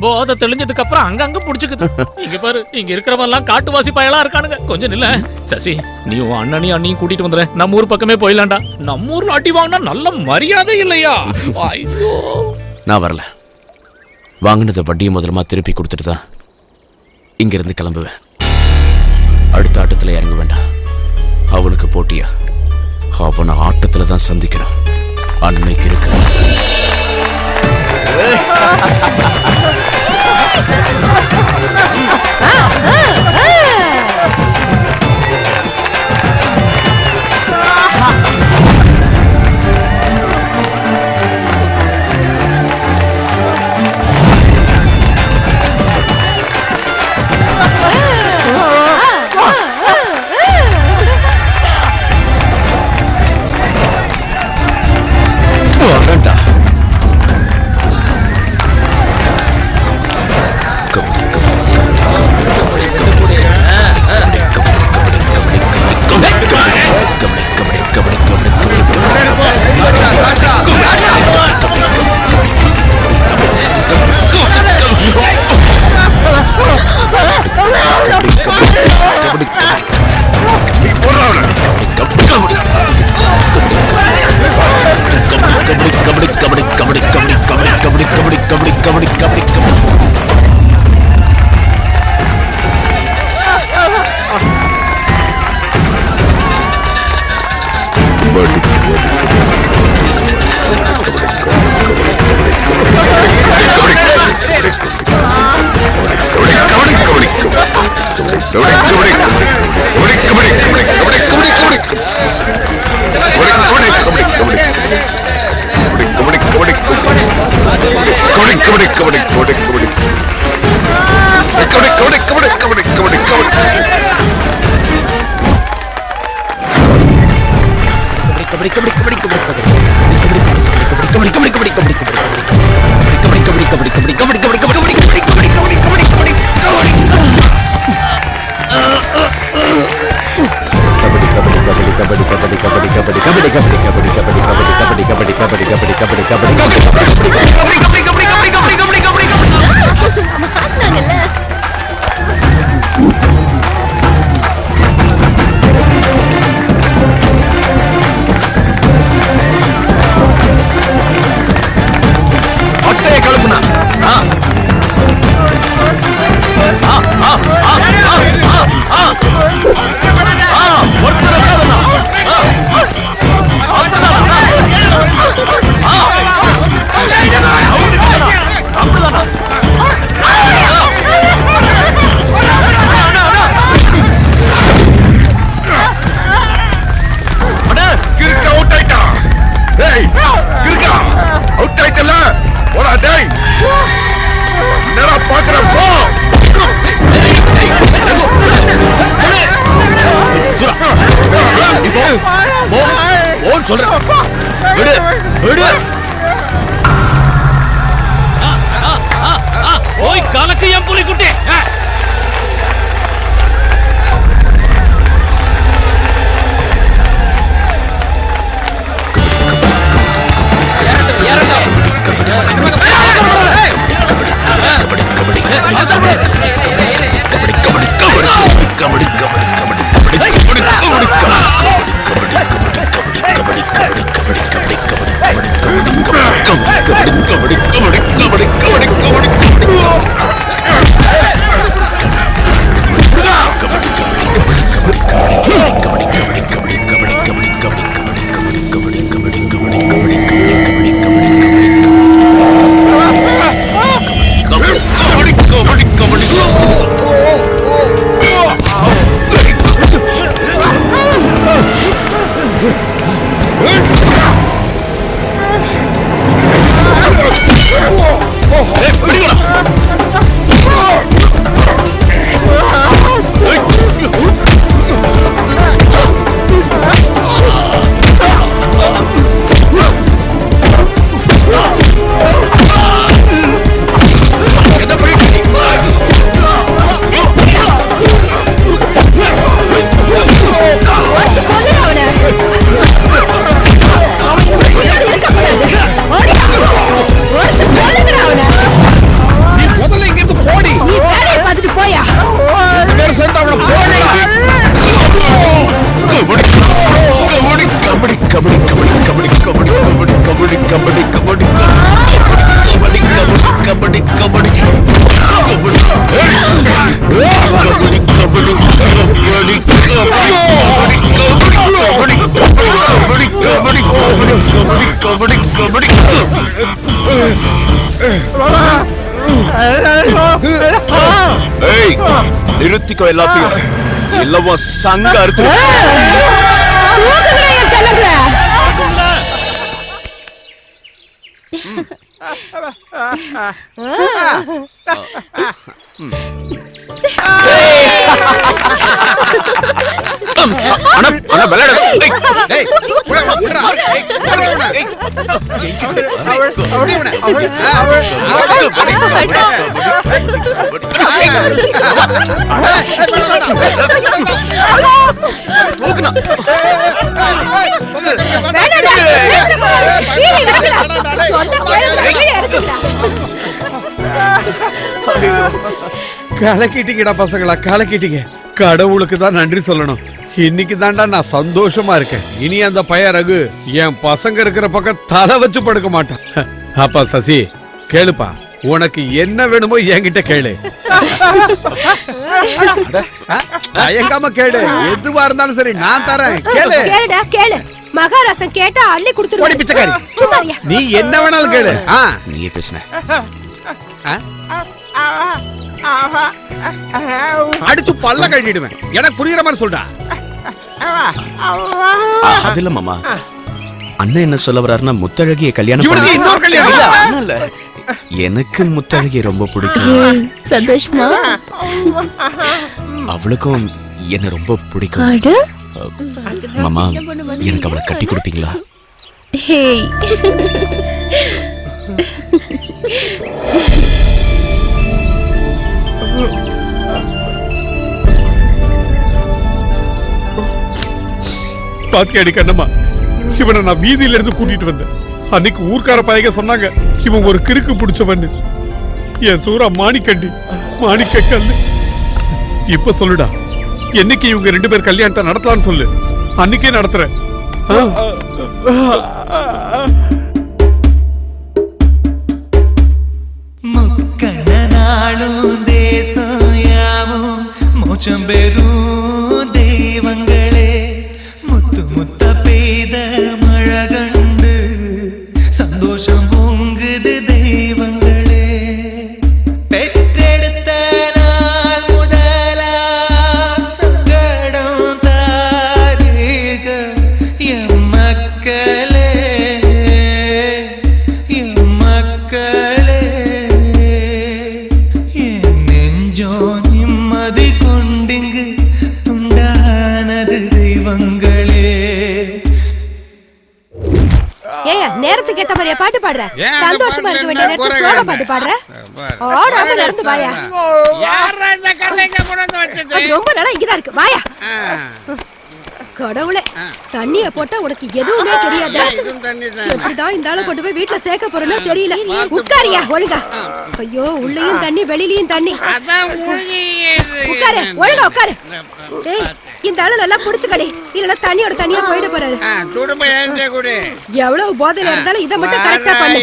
போதை தெளிஞ்சதுக்கு அப்புறம் அங்கங்க புடிச்சுக்குது. இங்க பாரு, இங்க இருக்கிறவன் எல்லாம் காட்டுவாசி பயலா இருக்கானுங்க. கொஞ்சம் நில்ல சசி, நீ உன் அண்ணனையும் அண்ணியும் கூட்டிட்டு வந்துற. நம்ம ஊர் பக்கமே போயிடலாம்டா. நம்ம ஊர்ல அடி வாங்கினா நல்ல மரியாதை இல்லையா? ஐயோ, நான் வரல. வாங்கினத வட்டியை முதலமா திருப்பி கொடுத்துட்டு தான் இங்க இருந்து கிளம்புவேன். அடுத்த ஆட்டத்துல இறங்க வேண்டாம். அவனுக்கு போட்டியா? அவனை ஆட்டத்துல தான் சந்திக்கணும். அன்னைக்கு இருக்கு. நிறுத்திக்கோ எல்லாத்தையும், இல்லவோ சங்க அறுத்து. தூக்குங்கடா என் செல்லங்கள. அண்ணா அண்ணா விளையாட. டேய் கலக்கிட்டீங்கடா பசங்களா, கலக்கிட்டீங்க. கடவுளுக்கு தான் நன்றி சொல்லணும். இன்னைக்கு தான்டா நான் சந்தோஷமா இருக்கேன். இனி அந்த பைய ரகு என் பசங்க இருக்கிற பக்கம் தலை வச்சு படுக்க மாட்டான். அப்பா சசி கேளுப்பா, உனக்கு என்ன வேணுமோ என்கிட்ட கேளு. தயங்காம கேளு, எதுவா இருந்தாலும் சரி நான் தரேன். கேளு கேளுடா கேளு. மகாராசன் கேட்டா அள்ளி கொடுத்துருவாரு. பிச்சைக்காரி, நீ என்ன வேணாலும் கேளு. நீயே பேசுன. அடிச்சு பல்ல கட்டிடுவேன். எனக்கு புரியுற மாதிரி சொல்றா. அது இல்ல மாமா, அண்ணன் என்ன சொல்ல வர்றாருன்னா முத்தழகிய கல்யாணம் இவனுக்கு இன்னொரு கல்யாணம் இல்ல, அண்ணன் இல்ல. எனக்கு முத்தழகிய ரொம்ப பிடிக்கும். சந்தோஷமா? அவளுக்கும் என்ன ரொம்ப பிடிக்கும். மாமா, எனக்கு அவளை கட்டி கொடுப்பீங்களா? ஹேய், பாத்தியாடி கண்ணம்மா, இவனை நான் வீதியில இருந்து கூட்டிட்டு வந்தேன். அன்னைக்கு ஊர்க்கார பையங்க சொன்னாங்க இவன் ஒரு கிறுக்கு பிடிச்சவன்னு. என் சூரா மாணிக்கண்டி, மாணிக்க கல்லு. இப்ப சொல்லுடா, என்னைக்கு இவங்க 2 பேர் கல்யாணத்தை நடத்தலாம்னு சொல்லு, அன்னைக்கே நடத்துறேன். முக்கணநாளும் தேசம் யாவும் மோட்சம் பெறும் தெய்வங்களே, முத்து முத்த பெய்த மழை கண்டு சந்தோஷம் பொங்குது தெய்வங்களே. பெற்றெடுத்த நாள் முதலா சங்கடம் தாரீக எம் மக்களே, எம் மக்களே. என் நெஞ்சோ நிம்மதி கொண்டிங்கு துண்டானது தெய்வங்களே. ஏய், நேரத்துக்கு ஏத்த மாதிரியா பாட்டு பாடுற? சந்தோஷமா இருக்க வேண்டிய நேரத்துல சோக பாட்டு பாடுற? ஓடாம நடந்து வாயா. அது ரொம்ப நாளா இங்கதான் இருக்கு, வாயா. கடவுளே, தண்ணிய போட்டா உனக்கு எதுவுமே தெரியாத. எப்படிதான் இந்த ஆளை கொண்டு போய் வீட்டுல சேர்க்க போறேன்னு தெரியல. உட்காரியா ஒழுங்கா. ஐயோ, உள்ளயும் தண்ணி வெளியிலயும் தண்ணி. உட்காரு, ஒழுங்கா உட்காரு. ஏய், இந்த ஆளு நல்லா புடிச்சுக்கடி, இல்லன்னா தண்ணியோட தண்ணியா போயிட போறாரு. எவ்வளவு போதையில இருந்தாலும் இதை மட்டும் கரெக்டா பண்ணு.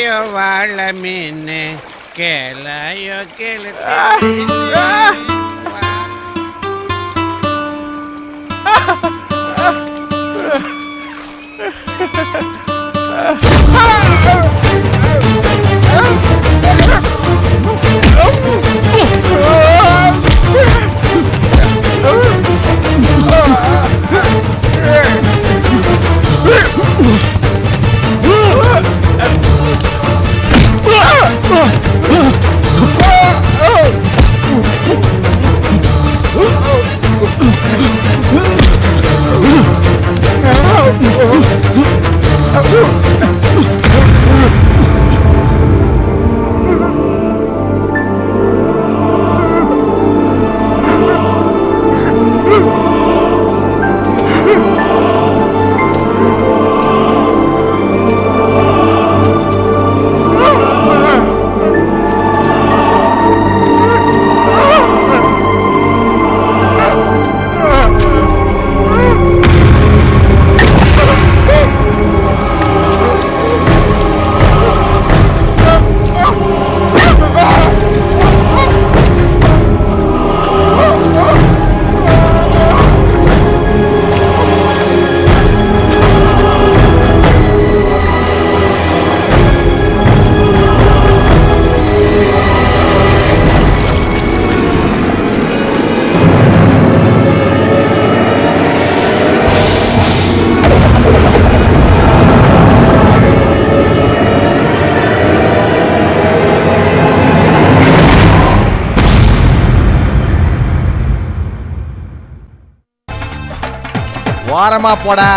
ஓரமா போடா.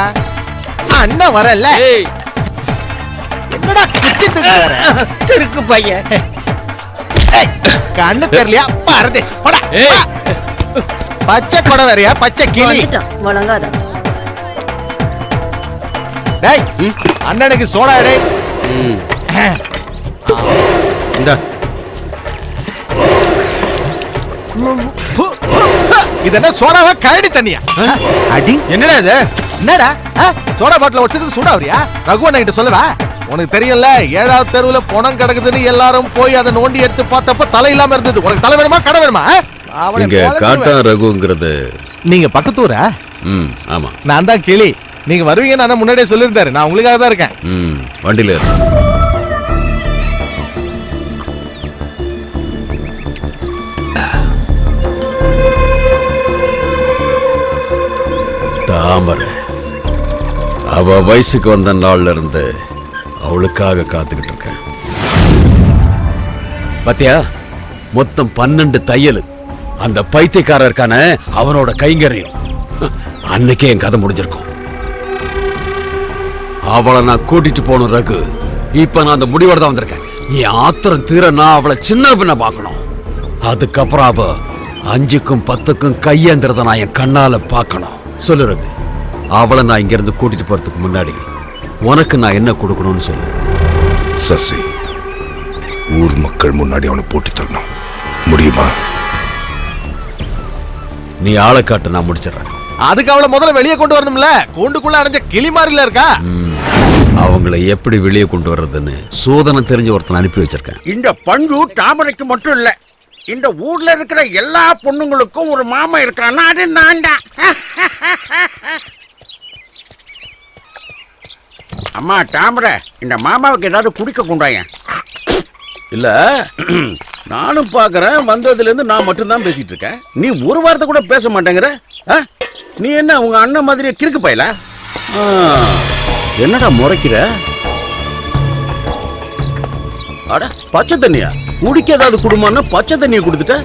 அண்ணன் வரல. என்னடா குச்சி தூக்குற? திருக்கு பையன். கண்ணு தெரியலையா? பரதேசி போடா. பச்சை கொடை வேறையா? பச்சை கிளி. வழங்காத. டேய் அண்ணனுக்கு சோடா டேய். இந்த இது என்ன சோடாவா கரடி தண்ணியா? அடி என்னடா இது? என்னடா சோடா பாட்டில வச்சதுக்கு சூடாவறியா? ரகுவண்ண கிட்ட சொல்லவா? உனக்கு தெரியல 7வது தெருவுல பணம் கிடக்குதுன்னு எல்லாரும் போய் அதை நோண்டி எடுத்து பார்த்தப்ப தலை இல்லாம இருந்தது. உனக்கு தலை வேணுமா கடை வேணுமா? இங்க காட்டா ரகுங்கிறது நீங்க பக்கத்து ஊரா? ஆமா. நான் தான் கிளி. நீங்க வருவீங்கன்னு நான் முன்னாடியே சொல்லியிருந்தாரு. நான் உங்களுக்காக தான் இருக்கேன். வண்டியில தாமரை அவ வயசுக்கு வந்த நாள்ல இருந்து அவளுக்காக காத்துக்கிட்டு இருக்கேன். பாத்தியா, மொத்தம் 12 தையல். அந்த பைத்தியக்காரர் இருக்கான அவனோட கைங்கரியம். அன்னைக்கே என் கதை முடிஞ்சிருக்கும். அவளை நான் கூட்டிட்டு போன ரகு. இப்ப நான் அந்த முடிவோட தான் வந்திருக்கேன். என் ஆத்திரம் தீர நான் அவளை சின்ன பின்ன பார்க்கணும். அதுக்கப்புறம் அவ 5க்கும் 10க்கும் கையேந்திரத நான் என் கண்ணால பார்க்கணும். சொல்லு ரகு, அவளை நான் இங்க இருந்து கூட்டிட்டு போறதுக்கு முன்னாடி உனக்கு நான் என்ன கொடுக்கணும்னு சொல்லு. சசி, ஊர் மக்கள் முன்னாடி அவனை போட்டு தரணும். முடியுமா? நீ ஆளை காட்டு, நான் முடிச்சிடறேன். அதுக்கு அவளை முதல்ல வெளியே கொண்டு வரணும்ல. கூண்டுக்குள்ள அடைஞ்ச கிளி மாதிரில இருக்கா. அவங்களை எப்படி வெளியே கொண்டு வர்றதுன்னு சோதனை தெரிஞ்ச ஒருத்தன் அனுப்பி வச்சிருக்கேன். இந்த பஞ்சு தாமரைக்கு மட்டும் இல்ல, இந்த ஊர்ல இருக்கிற எல்லா பொண்ணுங்களுக்கும் ஒரு மாமா இருக்கிறான்னா அது நான்டா. அம்மா தாமரை, இந்த மாமாவுக்கு ஏதாவது குடிக்க கொண்டாய. இல்ல நானும் பாக்குறேன், வந்ததுல இருந்து நான் மட்டும்தான் பேசிட்டு இருக்கேன். நீ ஒரு வார்த்தை கூட பேச மாட்டேங்கிற. நீ என்ன உங்க அண்ணன் மாதிரி கிறுக்கு பையல? என்னடா முறைக்கிற? அட பச்சை தண்ணியா? குடிக்க ஏதாவது குடும்பம்னா பச்சை தண்ணியை கொடுத்துட்ட.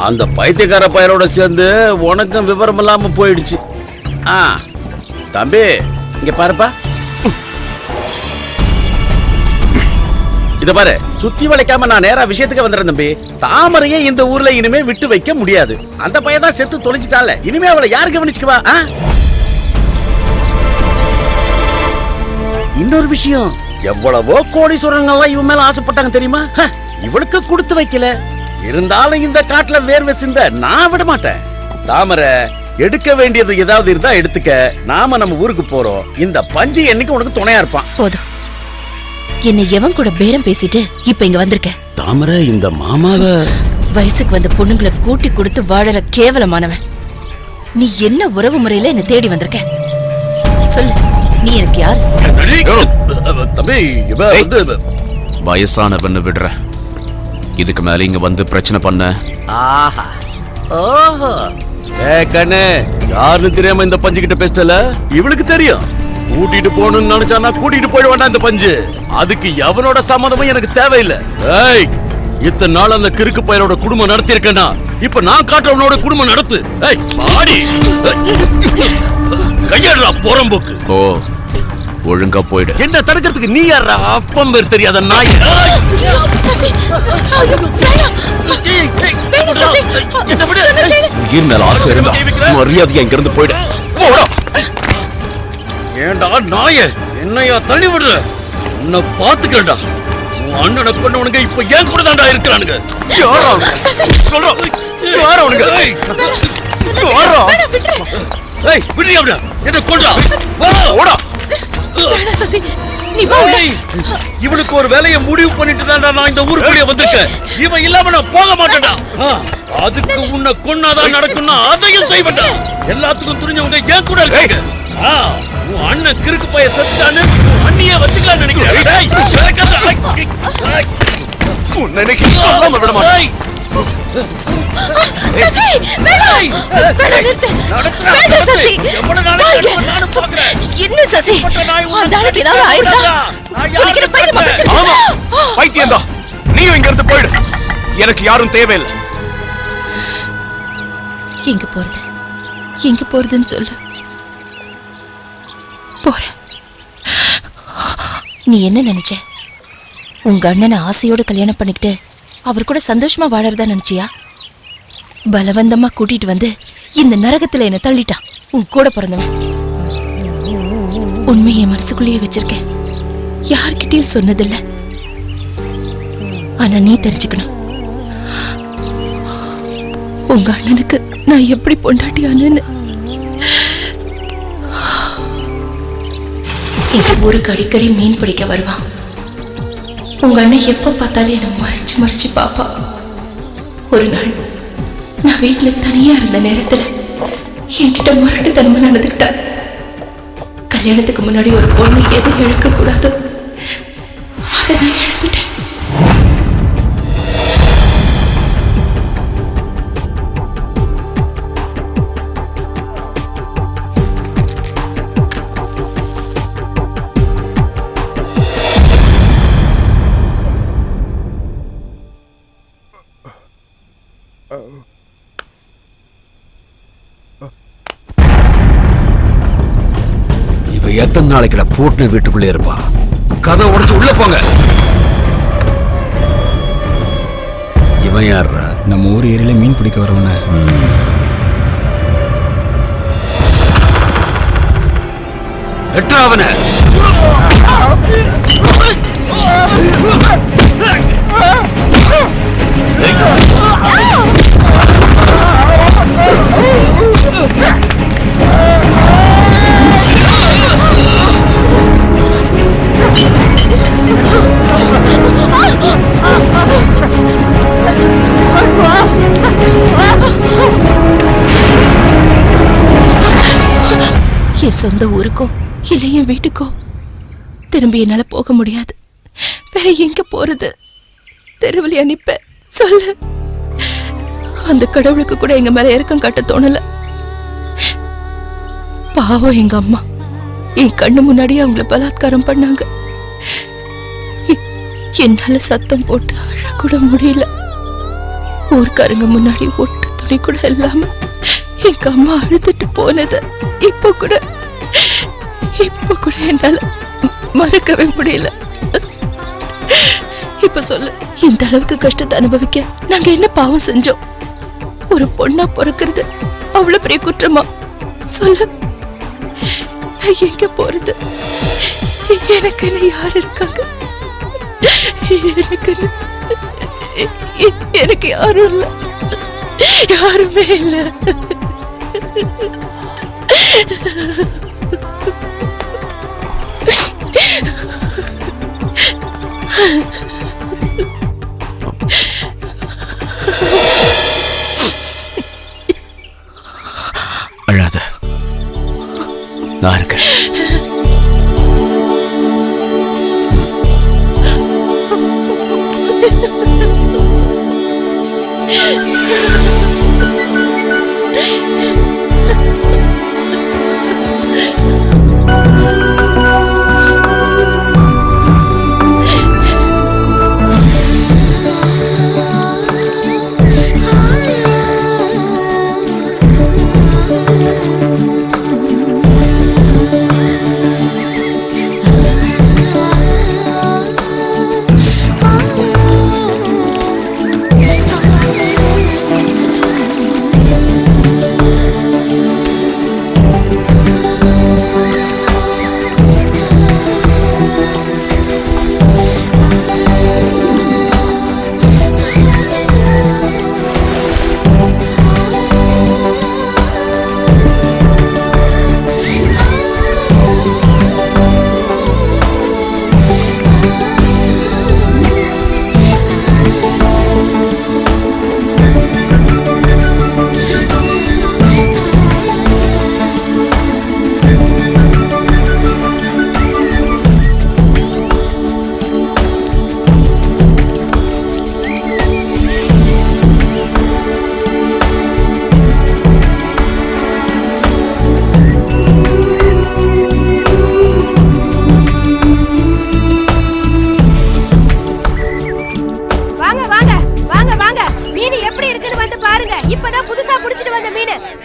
அந்த பைத்தியக்கார பையனோட சேர்ந்து உனக்கும் விவரம் இல்லாம போயிடுச்சு. தம்பி இங்க பாருப்பா. இத பாரு, சுத்தி வளைக்காம நான் நேரா விஷயத்துக்கு வந்துடுறேன் தம்பி. தாமரையை இந்த ஊர்ல இனிமே விட்டு வைக்க முடியாது. அந்த பையன் தான் செத்து தொலைச்சிட்டால. இனிமே அவளை யாரு கவனிச்சுக்குவா? இன்னொரு விஷயம், எவ்வளவோ கோடீஸ்வரங்கள்லாம் இவன் மேல ஆசைப்பட்டாங்க தெரியுமா? இவளுக்கு கொடுத்து வைக்கல. இருந்தாலும் இந்த காட்டுல வேர்வை சிந்த நான் விட மாட்டேன். தாமரை, எடுக்க வேண்டியது ஏதாவது இருந்தா எடுத்துக்க. நாம நம்ம ஊருக்கு போறோம். இந்த பஞ்சு என்னைக்கு உனக்கு துணையா இருப்பான். போதும். என்ன எவன் கூட பேரம் பேசிட்டு இப்ப இங்க வந்திருக்க? தாமரை, இந்த மாமாவ வயசுக்கு வந்த பொண்ணுங்களை கூட்டி கொடுத்து வாழற கேவலமானவன் நீ. என்ன உறவு முறையில என்ன தேடி வந்திருக்க? சொல்லு, நீ எனக்கு யார்? தம்பி, வயசான பெண்ணு விடுற. இதுக்கு மேல இங்க வந்து பிரச்சனை பண்ண. ஆஹா, ஓஹோ, கண்ணே, யாருன்னு தெரியாம இந்த பஞ்சு கிட்ட பேசல. இவளுக்கு தெரியும். கூட்டிட்டு போகணும்னு நினைச்சானா கூட்டிட்டு போயிட வேண்டாம் இந்த பஞ்சு. அதுக்கு எவனோட சம்மதமும் எனக்கு தேவையில்லை. ஏய், இத்தனை நாள் அந்த கிறுக்கு பையனோட குடும்பம் நடத்தி இருக்கேன்னா இப்ப நான் காட்டுறவனோட குடும்பம் நடத்து. ஏய் பாடி, கையாடுறா போறம்போக்கு. ஓ, ஒழுங்கா போயிடு. என்ன தடுக்கிறதுக்கு நீ யாரா? அப்பம் பேர் தெரியாத நாய். உயிர் மேல ஆசை இருந்தா மரியாதையா இங்க இருந்து போயிடு. போடா. ஏண்டா நாயே, என்னையா தள்ளி விடுற? உன்னை பாத்துக்கடா. உன் அண்ணனை கொண்டவனுங்க இப்ப ஏன் கூட தான்டா இருக்கிறானுங்க. சொல்றோம், யாரவனுங்க? ஏய், விடுறியா? என்ன கொண்டா? ஓடா. இவனுக்கு ஒரு வேலையை முடிவு பண்ணிட்டு தான்டா நான் இந்த ஊருக்குள்ளே வந்திருக்கேன். இவன் இல்லாம நான் போக மாட்டேன்டா. அதுக்கு உன்னை கொன்னாதான் நடக்கும்னா அதையும் செய்வேன்டா. எல்லாத்துக்கும் துணிஞ்சவங்க ஏன் கூட இருக்காங்க. உன் அண்ணன் கிறுக்கு பைய செத்துட்டான்னு அண்ணியே வச்சுக்கலாம் நினைக்கிறேன். விட மாட்டேன். என்ன சசி, பைத்தியம் தான். நீயும் இங்க இருந்து போயிடு. எனக்கு யாரும் தேவையில்லை. எங்க போறது? எங்க போறதுன்னு சொல்லு. போறேன். நீ என்ன நினைச்ச? உங்க அண்ணனை ஆசையோட கல்யாணம் பண்ணிக்கிட்டு அவர் கூட சந்தோஷமா வாழறதா நினைச்சியா? பலவந்தமா கூட்டிட்டு வந்து இந்த நரகத்துல என்ன தள்ளிட்டான் உன் கூட பிறந்தவன். உண்மையை மனசுக்குள்ளேயே வச்சிருக்கேன், யார்கிட்டயும் சொன்னதில்ல. ஆனா நீ தெரிஞ்சுக்கணும், உங்க அண்ணனுக்கு நான் எப்படி பொண்டாட்டியானு. எங்க ஊருக்கு அடிக்கடி மீன் பிடிக்க வருவான். உங்க அண்ணன் எப்ப பார்த்தாலும் என்ன மறைச்சு மறைச்சு பாப்பா. ஒரு நாள் நான் வீட்டுல தனியா இருந்த நேரத்துல என்கிட்ட முரட்டுத்தனமா நடந்துக்கிட்டா. கல்யாணத்துக்கு முன்னாடி ஒரு பொண்ணு எதை இழக்க கூடாதோ அதை நான் இழந்துட்டேன். இவ எத்தனை நாளைக்கு பூட்டின வீட்டுக்குள்ளே இருப்பா? கதை உடைச்சு உள்ள போங்க. இவன் யாரா? நம்ம ஊர் ஏரியில மீன் பிடிக்க வரவன. எட்ரா அவன. என் சொந்த ஊருக்கோ இல்ல என் வீட்டுக்கோ திரும்பி என்னால போக முடியாது. வேற எங்க போறது? தெருவிலையா நிப்ப? சொல்லு. அந்த கடவுளுக்கு கூட எங்க மேல இறக்கம் காட்ட தோணல. பாவம் எங்க அம்மா என் கண்ணு முன்னாடியே அவங்கள பலாத்காரம் பண்ணாங்க. என்னால சத்தம் போட்டு அழக்கூட முடியல. ஊர்க்காரங்க முன்னாடி ஒட்டு துணி கூட இல்லாம எங்க அம்மா அழுதுட்டு போனது இப்ப கூட என்னால மறக்கவே முடியல. இப்ப சொல்லு, இந்த அளவுக்கு கஷ்டத்தை அனுபவிக்க நாங்க என்ன பாவம் செஞ்சோம்? ஒரு பொண்ணா பிறக்கிறது அவ்வளவு பெரிய குற்றமா? சொல்லு, நான் எங்க போறது? எனக்குன்னு யார் இருக்காங்க? எனக்கு யாரும் இல்ல, யாருமே இல்ல. அழாத, நான் இருக்கேன்.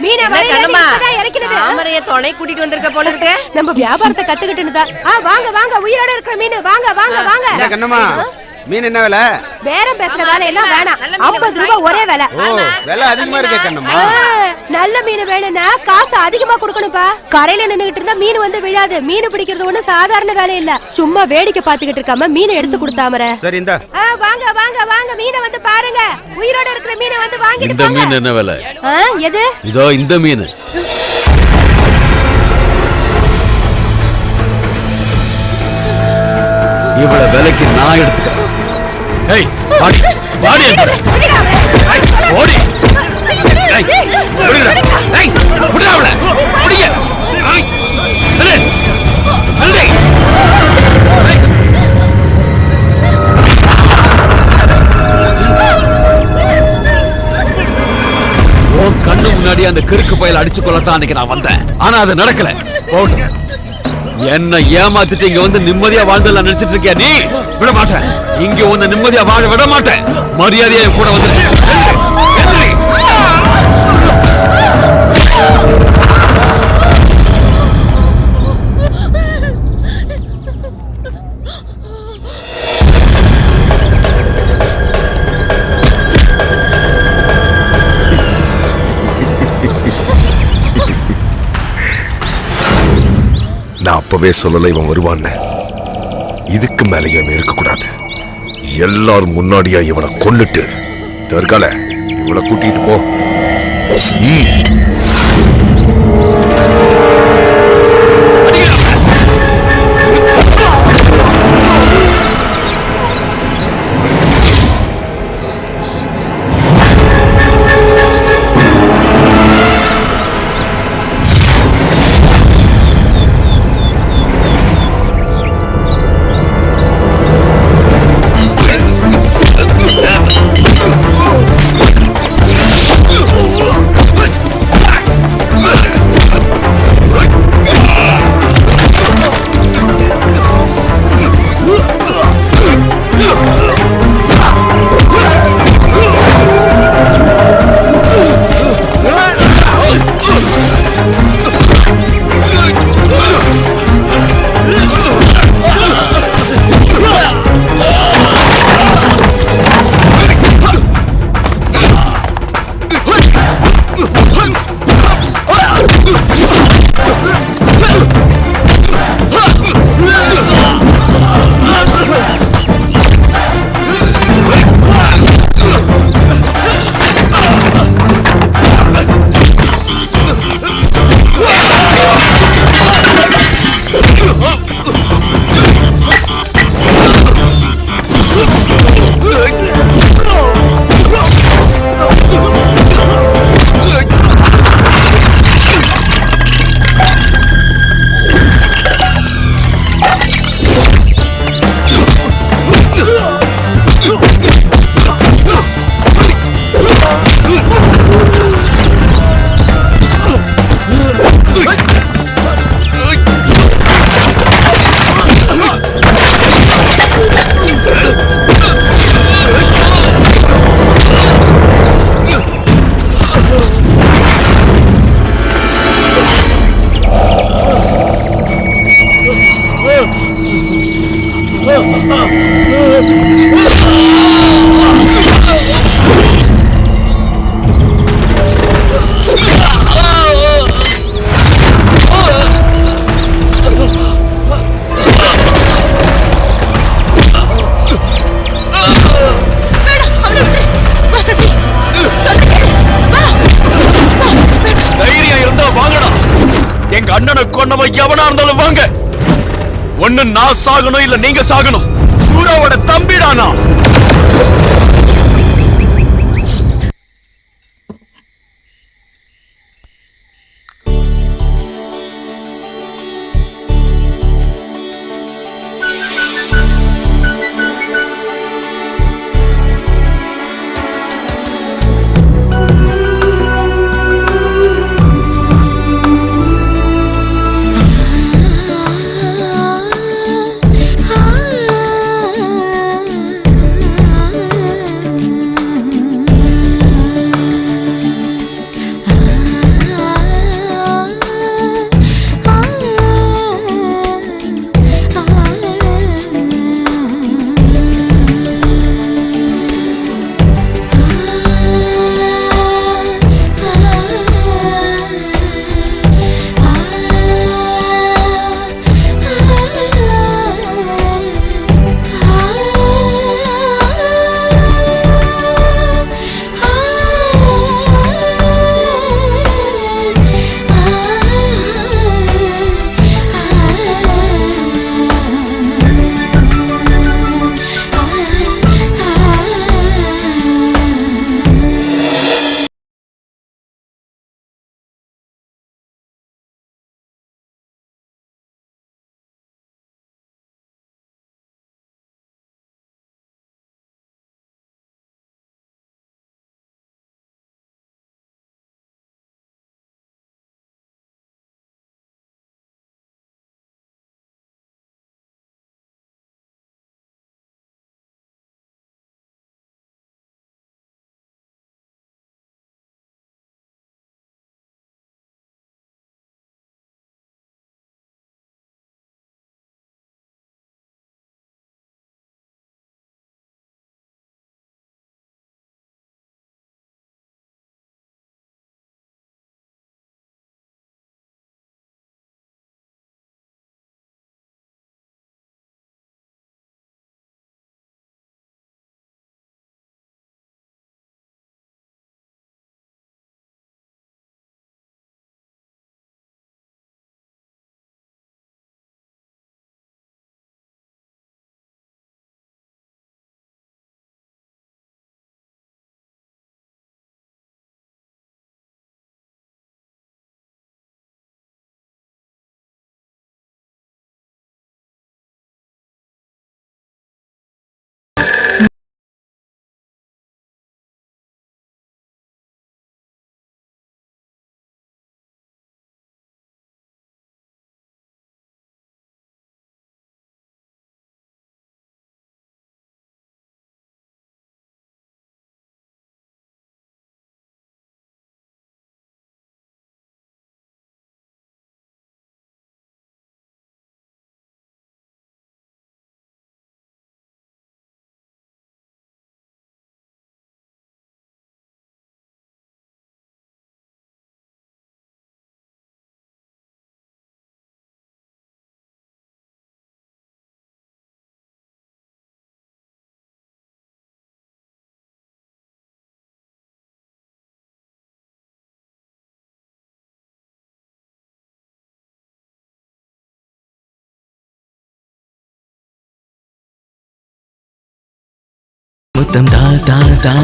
மீனை இறக்கிறது தாமரைய துணை கூட்டிட்டு வந்திருக்க போல இருக்கு. நம்ம வியாபாரத்தை கத்துக்கிட்டு வாங்க வாங்க உயிரோட இருக்கிற மீன் வாங்க வாங்க வாங்க. கண்ணம்மா மீன் என்ன விலை? பேரம் பேசுற வேலை எல்லாம் வேணாம். 50 ரூபாய் ஒரே விலை. விலை அதிகமா இருக்கே கண்ணம்மா. நல்ல மீன் வேணும்னா காசு அதிகமா கொடுக்கணும்பா. கரையில நின்னுகிட்டு இருந்தா மீன் வந்து விழாது. மீன் பிடிக்கிறது ஒண்ணு சாதாரண வேலை இல்ல. சும்மா வேடிக்கை பாத்துக்கிட்டு இருக்காம மீனை எடுத்து கொடுத்தாமற. சரி இந்த வாங்க வாங்க வாங்க மீனை வந்து பாருங்க. உயிரோட இருக்கிற மீனை வந்து வாங்கிட்டு இந்த மீன் என்ன விலை? எது? இதோ இந்த மீன். இவ்வளவு விலைக்கு நான் எடுத்துக்கிறேன். ஏய் பாடி பாடி ஓடி. ஏய் ஓடிடா. ஏய் ஓடிடா அவளை. ஓடிங்க. ஏய் அலே அலே. ஓ கண்ணு முன்னாடி அந்த கிறுக்கு பயல அடிச்சு கொள்ளத்தான் அன்னைக்கு நான் வந்தேன். ஆனா அது நடக்கல. போடு. என்ன ஏமாத்திட்டு இங்க வந்து நிம்மதியா வாழ்ந்தல நினைச்சிட்டு இருக்கியா நீ? விட மாட்டேன். இங்க வந்து நிம்மதியா வாழ விட மாட்டேன். மரியாதையா கூட வந்து நான் அப்பவே சொல்லல இவன் வருவான்னு. இதுக்கு மேலேயே இருக்க கூடாது. எல்லாரும் முன்னாடியா இவனை கொன்னுட்டு தற்கால இவனை கூட்டிட்டு போ. எவனா இருந்தாலும் வாங்க. ஒண்ணு நான் சாகணும் இல்ல நீங்க சாகணும். சூராவோட தம்பிடானா. முத்தம் தா தா தா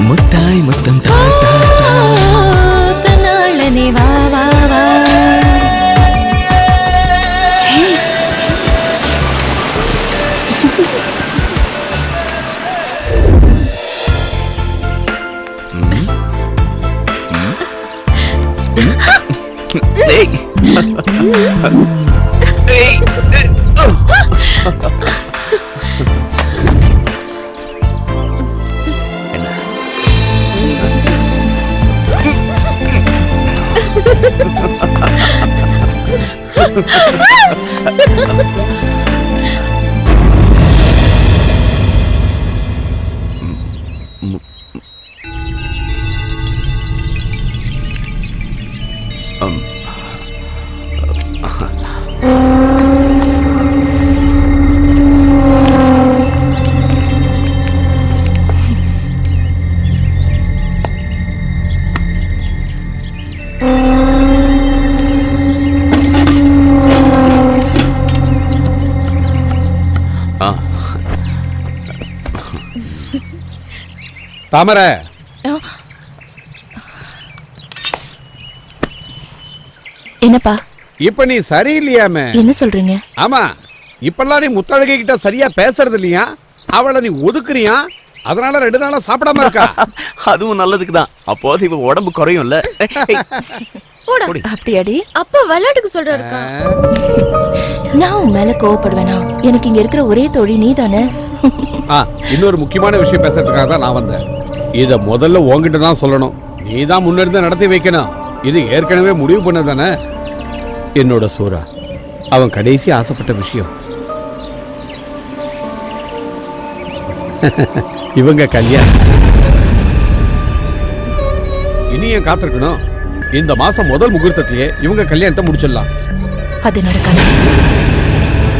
முத்தாய் முத்தம் தா தா தாமரை, என்னப்பா இப்ப நீ சரியில்லையாமே. என்ன சொல்றீங்க? ஆமா, இப்பெல்லாம் நீ முத்தழகை கிட்ட சரியா பேசுறது இல்லையா? அவளை நீ ஒதுக்குறியா? அதனால 2 நாளா சாப்பிடாம இருக்கா. அதுவும் நல்லதுக்கு தான். அப்போது இவ உடம்பு குறையும்ல. அப்படியாடி? அப்பா விளையாட்டுக்கு சொல்றாருக்கா. நான் உன் மேல கோவப்படுவேனா? எனக்கு இங்க இருக்கிற ஒரே தோழி நீ தானே. இன்னொரு முக்கியமான விஷயம் பேசுறதுக்காக தான் நான் வந்தேன். இத முதல்ல உன்கிட்ட தான் சொல்லணும். நீ தான் முன்னிருந்து நடத்தி வைக்கணும். இது ஏற்கனவே முடிவு பண்ணதானே. என்னோட சூரா அவன் கடைசி ஆசைப்பட்ட விஷயம் இவங்க கல்யாணம். இனி ஏன் காத்திருக்கணும்? இந்த மாசம் முதல் முகூர்த்தத்திலேயே இவங்க கல்யாணத்தை முடிச்சிடலாம். அது நடக்காது.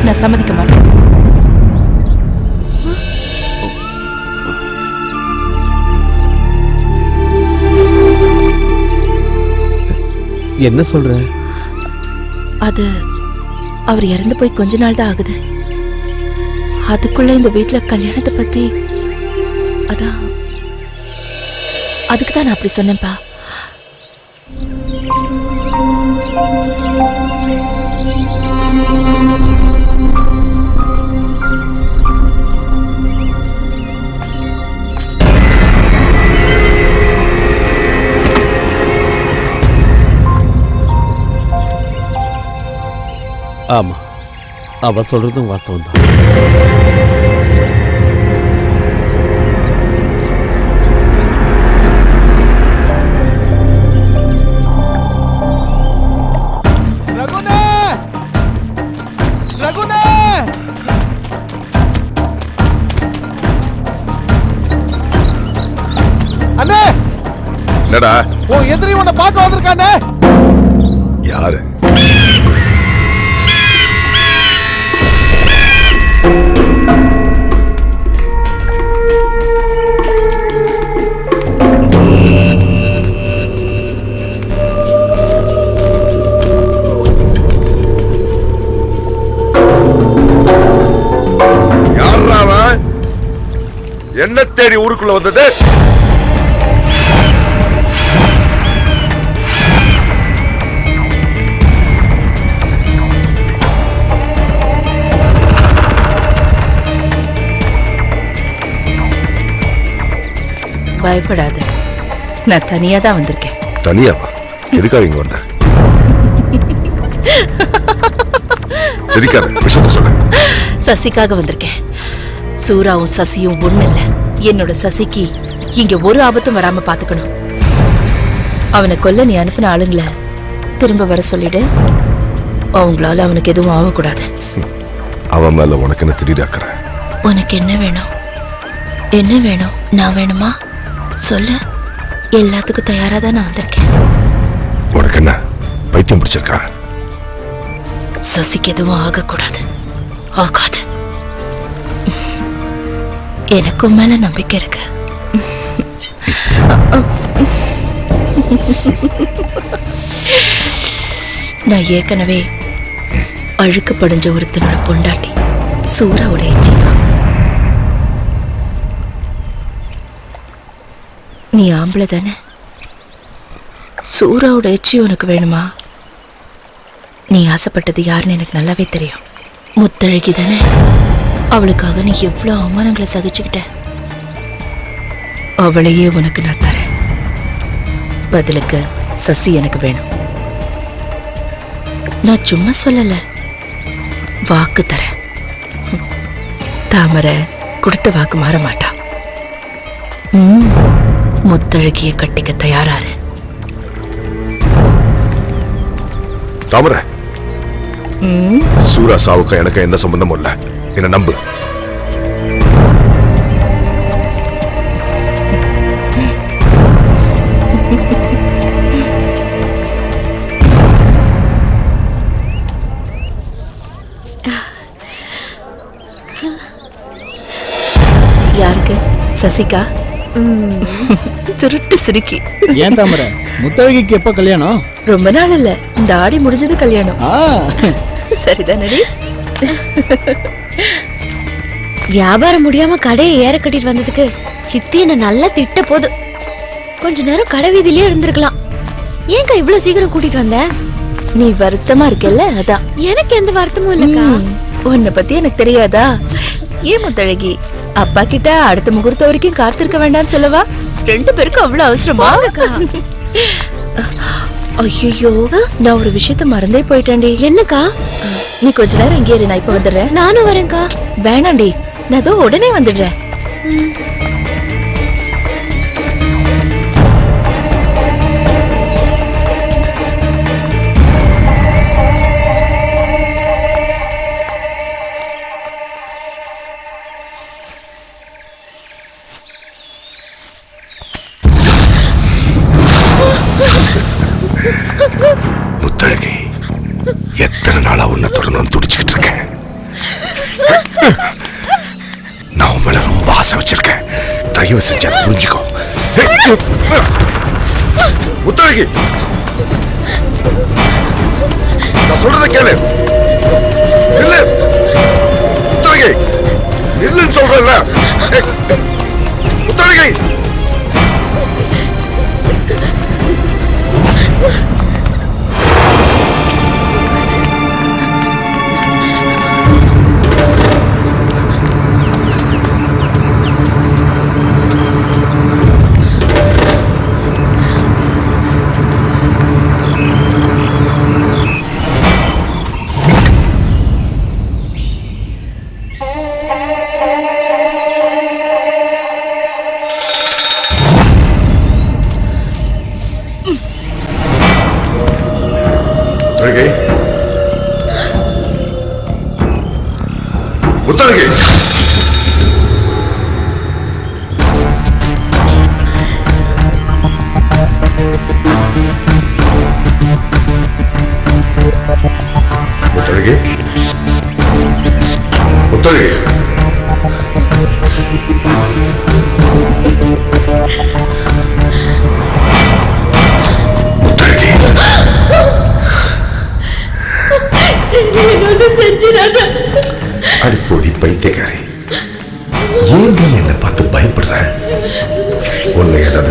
நான் சம்மதிக்க மாட்டேன். என்ன சொல்ற? அது அவர் இறந்து போய் கொஞ்ச நாள் தான் ஆகுது. அதுக்குள்ள இந்த வீட்டுல கல்யாணத்தை பத்தி அதுக்கு தான் நான் அப்படி சொன்னேன்ப்பா. ஆமா, அவ சொல்றதும் வாஸ்தவம் தான். அண்ணே, என்னடா? உன் எதிரி உன்னை பார்க்க வந்திருக்கானே. யாரு? நீ ஊருக்குள்ள வந்தது? பயப்படாத, நான் தனியா தான் வந்திருக்கேன். தனியாவா? எதுக்காக இங்க வந்த? சிரிக்காத, விஷயத்த சொல்ல. சசிக்காக வந்திருக்கேன். சூராவும் சசியும் ஒண்ணு இல்ல. என்னோட சசிக்கு இங்க ஒரு ஆபத்தும் வராம பாத்துக்கணும். அவனை கொல்ல நீ அனுப்பின ஆளுங்களை திரும்ப வர சொல்லிடு. அவங்களால அவனுக்கு எதுவும் ஆகக்கூடாது. அவன் மேல உனக்கு என்ன திடீராக்குற? உனக்கு என்ன வேணும்? என்ன வேணும்? நான் வேணுமா? சொல்லு. எல்லாத்துக்கும் தயாரா தான் நான் வந்திருக்கேன். உனக்கு என்ன பைத்தியம் பிடிச்சிருக்கா? சசிக்கு எதுவும் ஆகக்கூடாது. ஆகாது. எனக்கும் மேல நம்பிக்கை இருக்கு. நான் ஏற்கனவே அழுக்கு படிஞ்ச ஒருத்தனோட பொண்டாட்டி சூறாவோட எச்சினா. நீ ஆம்பளை தானே? சூறாவோட எச்சி உனக்கு வேணுமா? நீ ஆசைப்பட்டது யாருன்னு எனக்கு நல்லாவே தெரியும். முத்தழகி தானே? அவளுக்காக நீ எவ்வளவு அவமானங்களை சகிச்சுக்கிட்ட. அவளையே உனக்கு நான் தரேன். பதிலுக்கு சசி எனக்கு வேணும். நான் சும்மா சொல்லல, வாக்கு தரேன். தாமரை கொடுத்த வாக்கு மாற மாட்டா. முத்தழகிய கட்டிக்க தயாராரு. தாமரை, சூரா சாவுக்கு எனக்கு என்ன சம்பந்தமும் இல்ல. என்ன நம்பு. யாருக்கு? சசிகா? திருட்டு சிரிக்கி. ஏன் தாமரை, முத்தழகிக்கு எப்ப கல்யாணம்? ரொம்ப நாள் இல்ல, இந்த ஆடி முடிஞ்சது கல்யாணம். சரிதானடி? வியாபாரம் முடியாம கடையை ஏற கட்டிட்டு வந்ததுக்கு சித்தி என்ன நல்லா திட்ட போது. கொஞ்ச நேரம் கடை வீதியிலே இருந்திருக்கலாம். ஏன்க்கா இவ்வளவு சீக்கிரம் கூட்டிட்டு வந்த? நீ வருத்தமா இருக்கல்ல, அதான். எனக்கு எந்த வருத்தமும் இல்லக்கா. உன்னை பத்தி எனக்கு தெரியாதா? ஏன் முத்தழகி, அப்பா கிட்ட அடுத்த முகூர்த்தம் வரைக்கும் காத்திருக்க வேண்டாம்னு சொல்லவா? 2 பேருக்கும் அவ்வளவு அவசரமா? ஐயோ, நான் ஒரு விஷயத்த மறந்தே போயிட்டேன்டி. என்னக்கா? நீ கொஞ்ச நேரம் இங்கே இரு, நான் இப்ப வந்துடுறேன். நானும் வரேன்க்கா. வேணாண்டி, நான் அதோ உடனே வந்துடுறேன். முத்தழகி, எத்தனை நாளா உன்னை தொடர்ந்து துடிச்சுக்கிட்டு இருக்கேன். நான் உன் மேல ரொம்ப ஆசை வச்சிருக்கேன். தயவு செஞ்சு அதை புரிஞ்சுக்கோ. முத்தழகி, நான் சொல்றத கேளு. நில்லு முத்தழகி, நில்லுன்னு சொல்றேன்ல. முத்தழகி,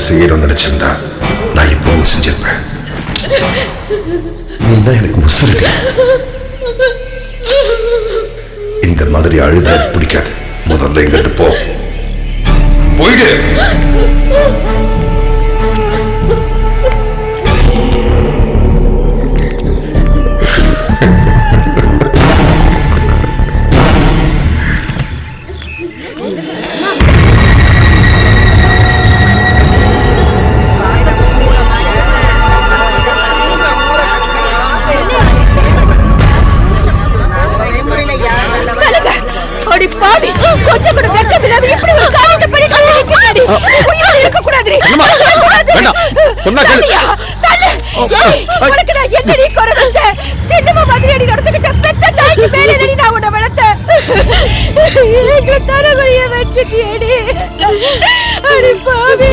செய்யணும்னு நினைச்சிருந்தா நான் இப்பவும் செஞ்சிருப்பேன். நீ தான் எனக்கு உசுரடி. இந்த மாதிரி அழுத பிடிக்காது. முதல்ல எங்கிட்டு போ, போயிடு. கொஞ்சம் கூட வெட்கம் இல்லாம இப்படி ஒரு காரியத்தை பண்ணிட்டு உயிரோட இருக்க கூடாது. சொன்னா கேளு. உனக்கு நான் என்னடி குறை வச்சேன்? சின்னம்மா மாதிரி அடி நடந்துகிட்ட பெத்த தாய்க்கு மேல அடி நான் உன்னை வளர்த்தேன். எங்க தரவழிய வச்சுட்டியடி. அடி பாவி,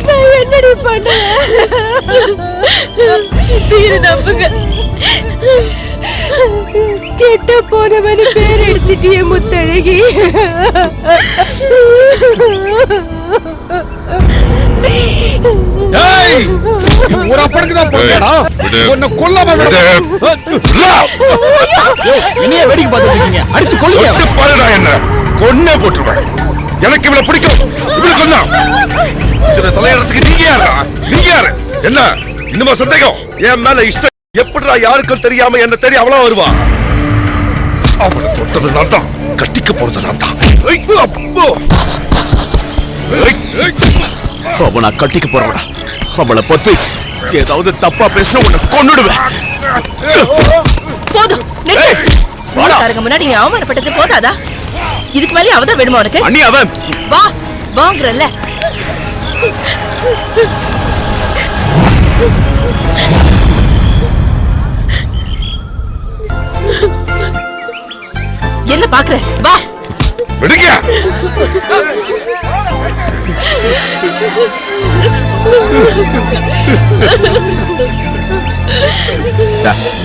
நான் என்னடி பண்ணேன்? சித்தியை நம்புங்க. கெட்ட போனவனு பேர் எடுத்துட்டிய முத்தழகி. ஒரு அப்பனுக்குதான் போறியாடா? உன்னை கொல்லாம இனிய வேடிக்கை பார்த்துட்டு இருக்கீங்க. அடிச்சு கொல்லுங்க. பாருடா, என்ன கொன்னே போட்டுருவேன். எனக்கு இவளை பிடிக்கும். இவளை கொன்னா இதுல தலையிடறதுக்கு நீங்க யாரா? நீங்க யாரு? என்ன இன்னுமா சந்தேகம்? என் மேல இஷ்டம் எப்படிடா யாருக்கும் தெரியாம என்ன தெரிய அவளா வருவா? அவளை தொட்டது நான் தான், கட்டிக்க போறது நான் தான். அவனை கட்டிக்க போறவடா. அவளை பத்தி ஏதாவது தப்பா பேசினா உன்னை கொன்னுடுவேன். போதும், முன்னாடி நீ அவமானப்பட்டது போதாதா? இதுக்கு மேலே அவதான் வேணுமா உனக்கு? அண்ணி அவன் வா வாங்குறல்ல. என்ன பாக்குற? வா விடுங்க.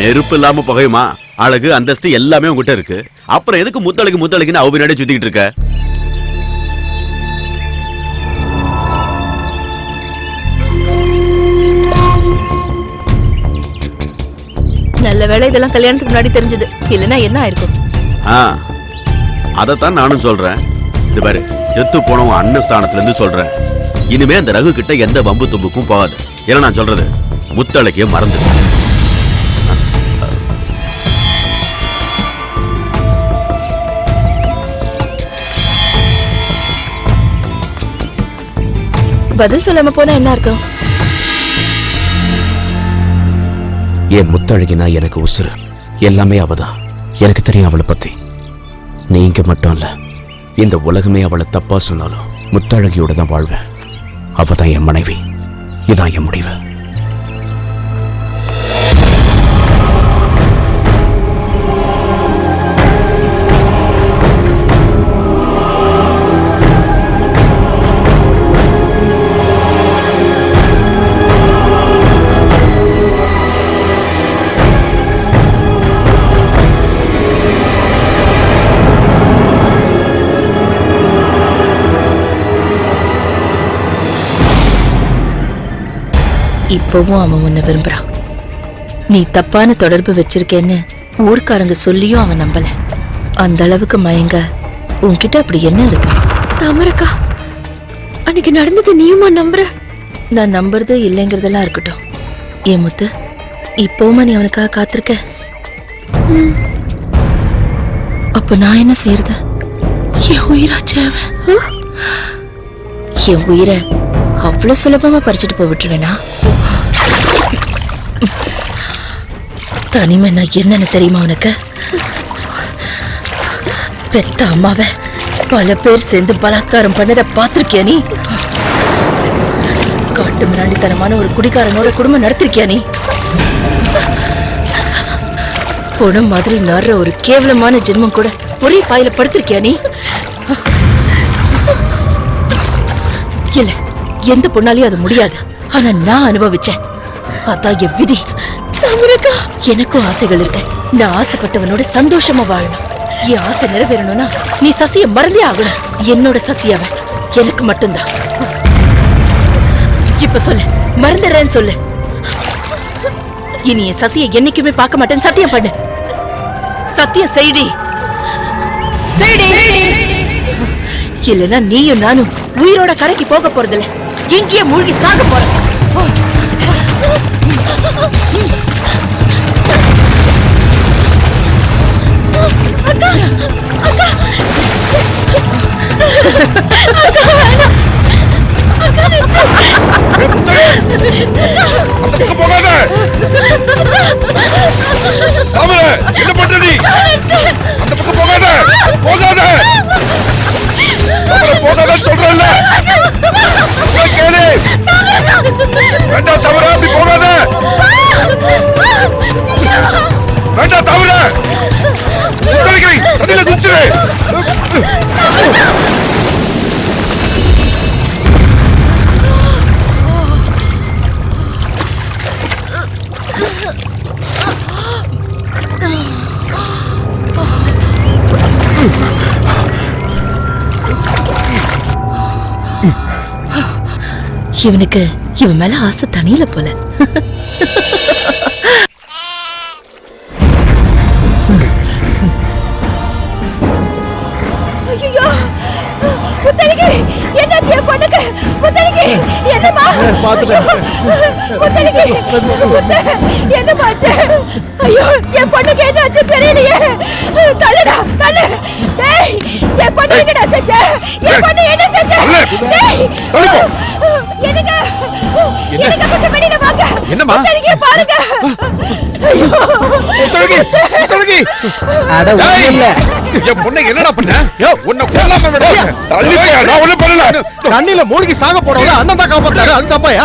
நெருப்பு இல்லாம புகையுமா? அழகு அந்தஸ்து எல்லாமே உங்ககிட்ட இருக்கு. அப்புறம் எதுக்கு முத்தழகுன்னு அவ பின்னாடி சுத்திக்கிட்டு இருக்க? நல்ல வேளை இதெல்லாம் கல்யாணத்துக்கு முன்னாடி தெரிஞ்சது. இல்லைன்னா என்ன ஆயிருக்கும்? அதத்தான் நானும் சொல்றேன். இது பாரு, செத்து போனவன் அண்ணன் ஸ்தானத்துல இருந்து சொல்றேன். இனிமே அந்த ரகு கிட்ட எந்த வம்பு தும்புக்கும் போகாது. ஏன்னா நான் சொல்றது முத்தழகிய மறந்து. பதில் சொல்லாம போனா என்ன அர்த்தம்? என் முத்தழகினா எனக்கு உசுறு. எல்லாமே அவதான். எனக்கு தெரியும் அவளை பத்தி. நீங்க மட்டும் இல்ல, இந்த உலகமே அவளை தப்பா சொன்னாலும் முத்தழகியோட தான் வாழ்வேன். அவதான் என் மனைவி. இதான் என் முடிவு. இப்பவும் அவன் உன்னை விரும்புறான். நீ தப்பான தொடர்பு வச்சிருக்கேன்னு ஊர்க்காரங்க சொல்லியும் அவன் நம்பல. அந்த அளவுக்கு மயங்க உன்கிட்ட அப்படி என்ன இருக்கு? தாமரக்கா, அன்னைக்கு நடந்தது நீயுமா நம்புற? நான் நம்புறது இல்லைங்கிறதெல்லாம் இருக்கட்டும். ஏன் முத்து, இப்பவுமா நீ அவனுக்காக காத்திருக்க? அப்ப நான் என்ன செய்யறது? என் உயிராச்சே அவன். என் உயிரை அவ்வளவு சுலபமா பறிச்சுட்டு போய் விட்டுருவேனா? தனிமை நான் என்னன்னு தெரியுமா உனக்கு? பெத்த அம்மாவை பல பேர் சேர்ந்து பலாத்காரம் பண்ணத பாத்திருக்கியா நீ? காட்டு மிராண்டித்தனமான ஒரு குடிகாரனோட குடும்பம் நடத்திருக்கியா நீ? பொணம் மாதிரி நடுற ஒரு கேவலமான ஜென்மம் கூட ஒரே பாயில படுத்திருக்கியா நீ? இல்ல, எந்த பொண்ணாலையும் அது முடியாது. ஆனா நான் அனுபவிச்சேன். அதான் என் விதி. எனக்கும் ஆசைகள் இருக்கு. நான் ஆசைப்பட்டவனோட சந்தோஷமா வாழணும். என் ஆசை நிறைவேறணும்னா நீ சசிய மறந்தே ஆகணும். என்னோட சசி அவன் எனக்கு மட்டும்தான். இப்ப சொல்லு, மறந்துடுறேன்னு சொல்லு. இனி என் சசியை என்னைக்குமே பார்க்க மாட்டேன்னு சத்தியம் பண்ணு. சத்தியம் செய்டி. இல்லனா நீயும் நானும் உயிரோட கரைக்கு போக போறதில்ல, இங்கேயே மூழ்கி சாக போறோம். என்ன பண்ற நீ? அந்த பக்கம் போகாத, போகாத, போகாத சொல்றேன்ல. கேளு, வேண்டாம் தவிர, அப்படி போகாத, வேண்டாம் தவிர, தண்ணியில குதிச்சிரு. இவனுக்கு இவன் மேல ஆசை தனியில போல. ஐயோ, முத்தழகி, என்னாச்சு என் பொண்ணுக்கு? முத்தழகி, என்னம்மா? முத்தழகி, என்னம்மா ஆச்சு? ஐயோ, என் பொண்ணுக்கு என்னாச்சு தெரியலையே. தள்ளுடா, தள்ளு. டேய், என் பொண்ணு என்னடா செஞ்ச? என் பொண்ணு என்ன செஞ்ச? டேய், என்னங்க? என்னங்க, கொஞ்சம் வெளியில வாங்க. என்னம்மா? முத்தழகியை பாருங்க. ஐயோ, முத்தழகி, அட இல்ல, என் பொண்ணை என்னடா பண்ண? உன்னை கொல்லாம விட நான் ஒண்ணும் பண்ணல. தண்ணியில மூழ்கி சாக போறவங்க அண்ணன் தான் காப்பாத்தாரு. அது தப்பாயா?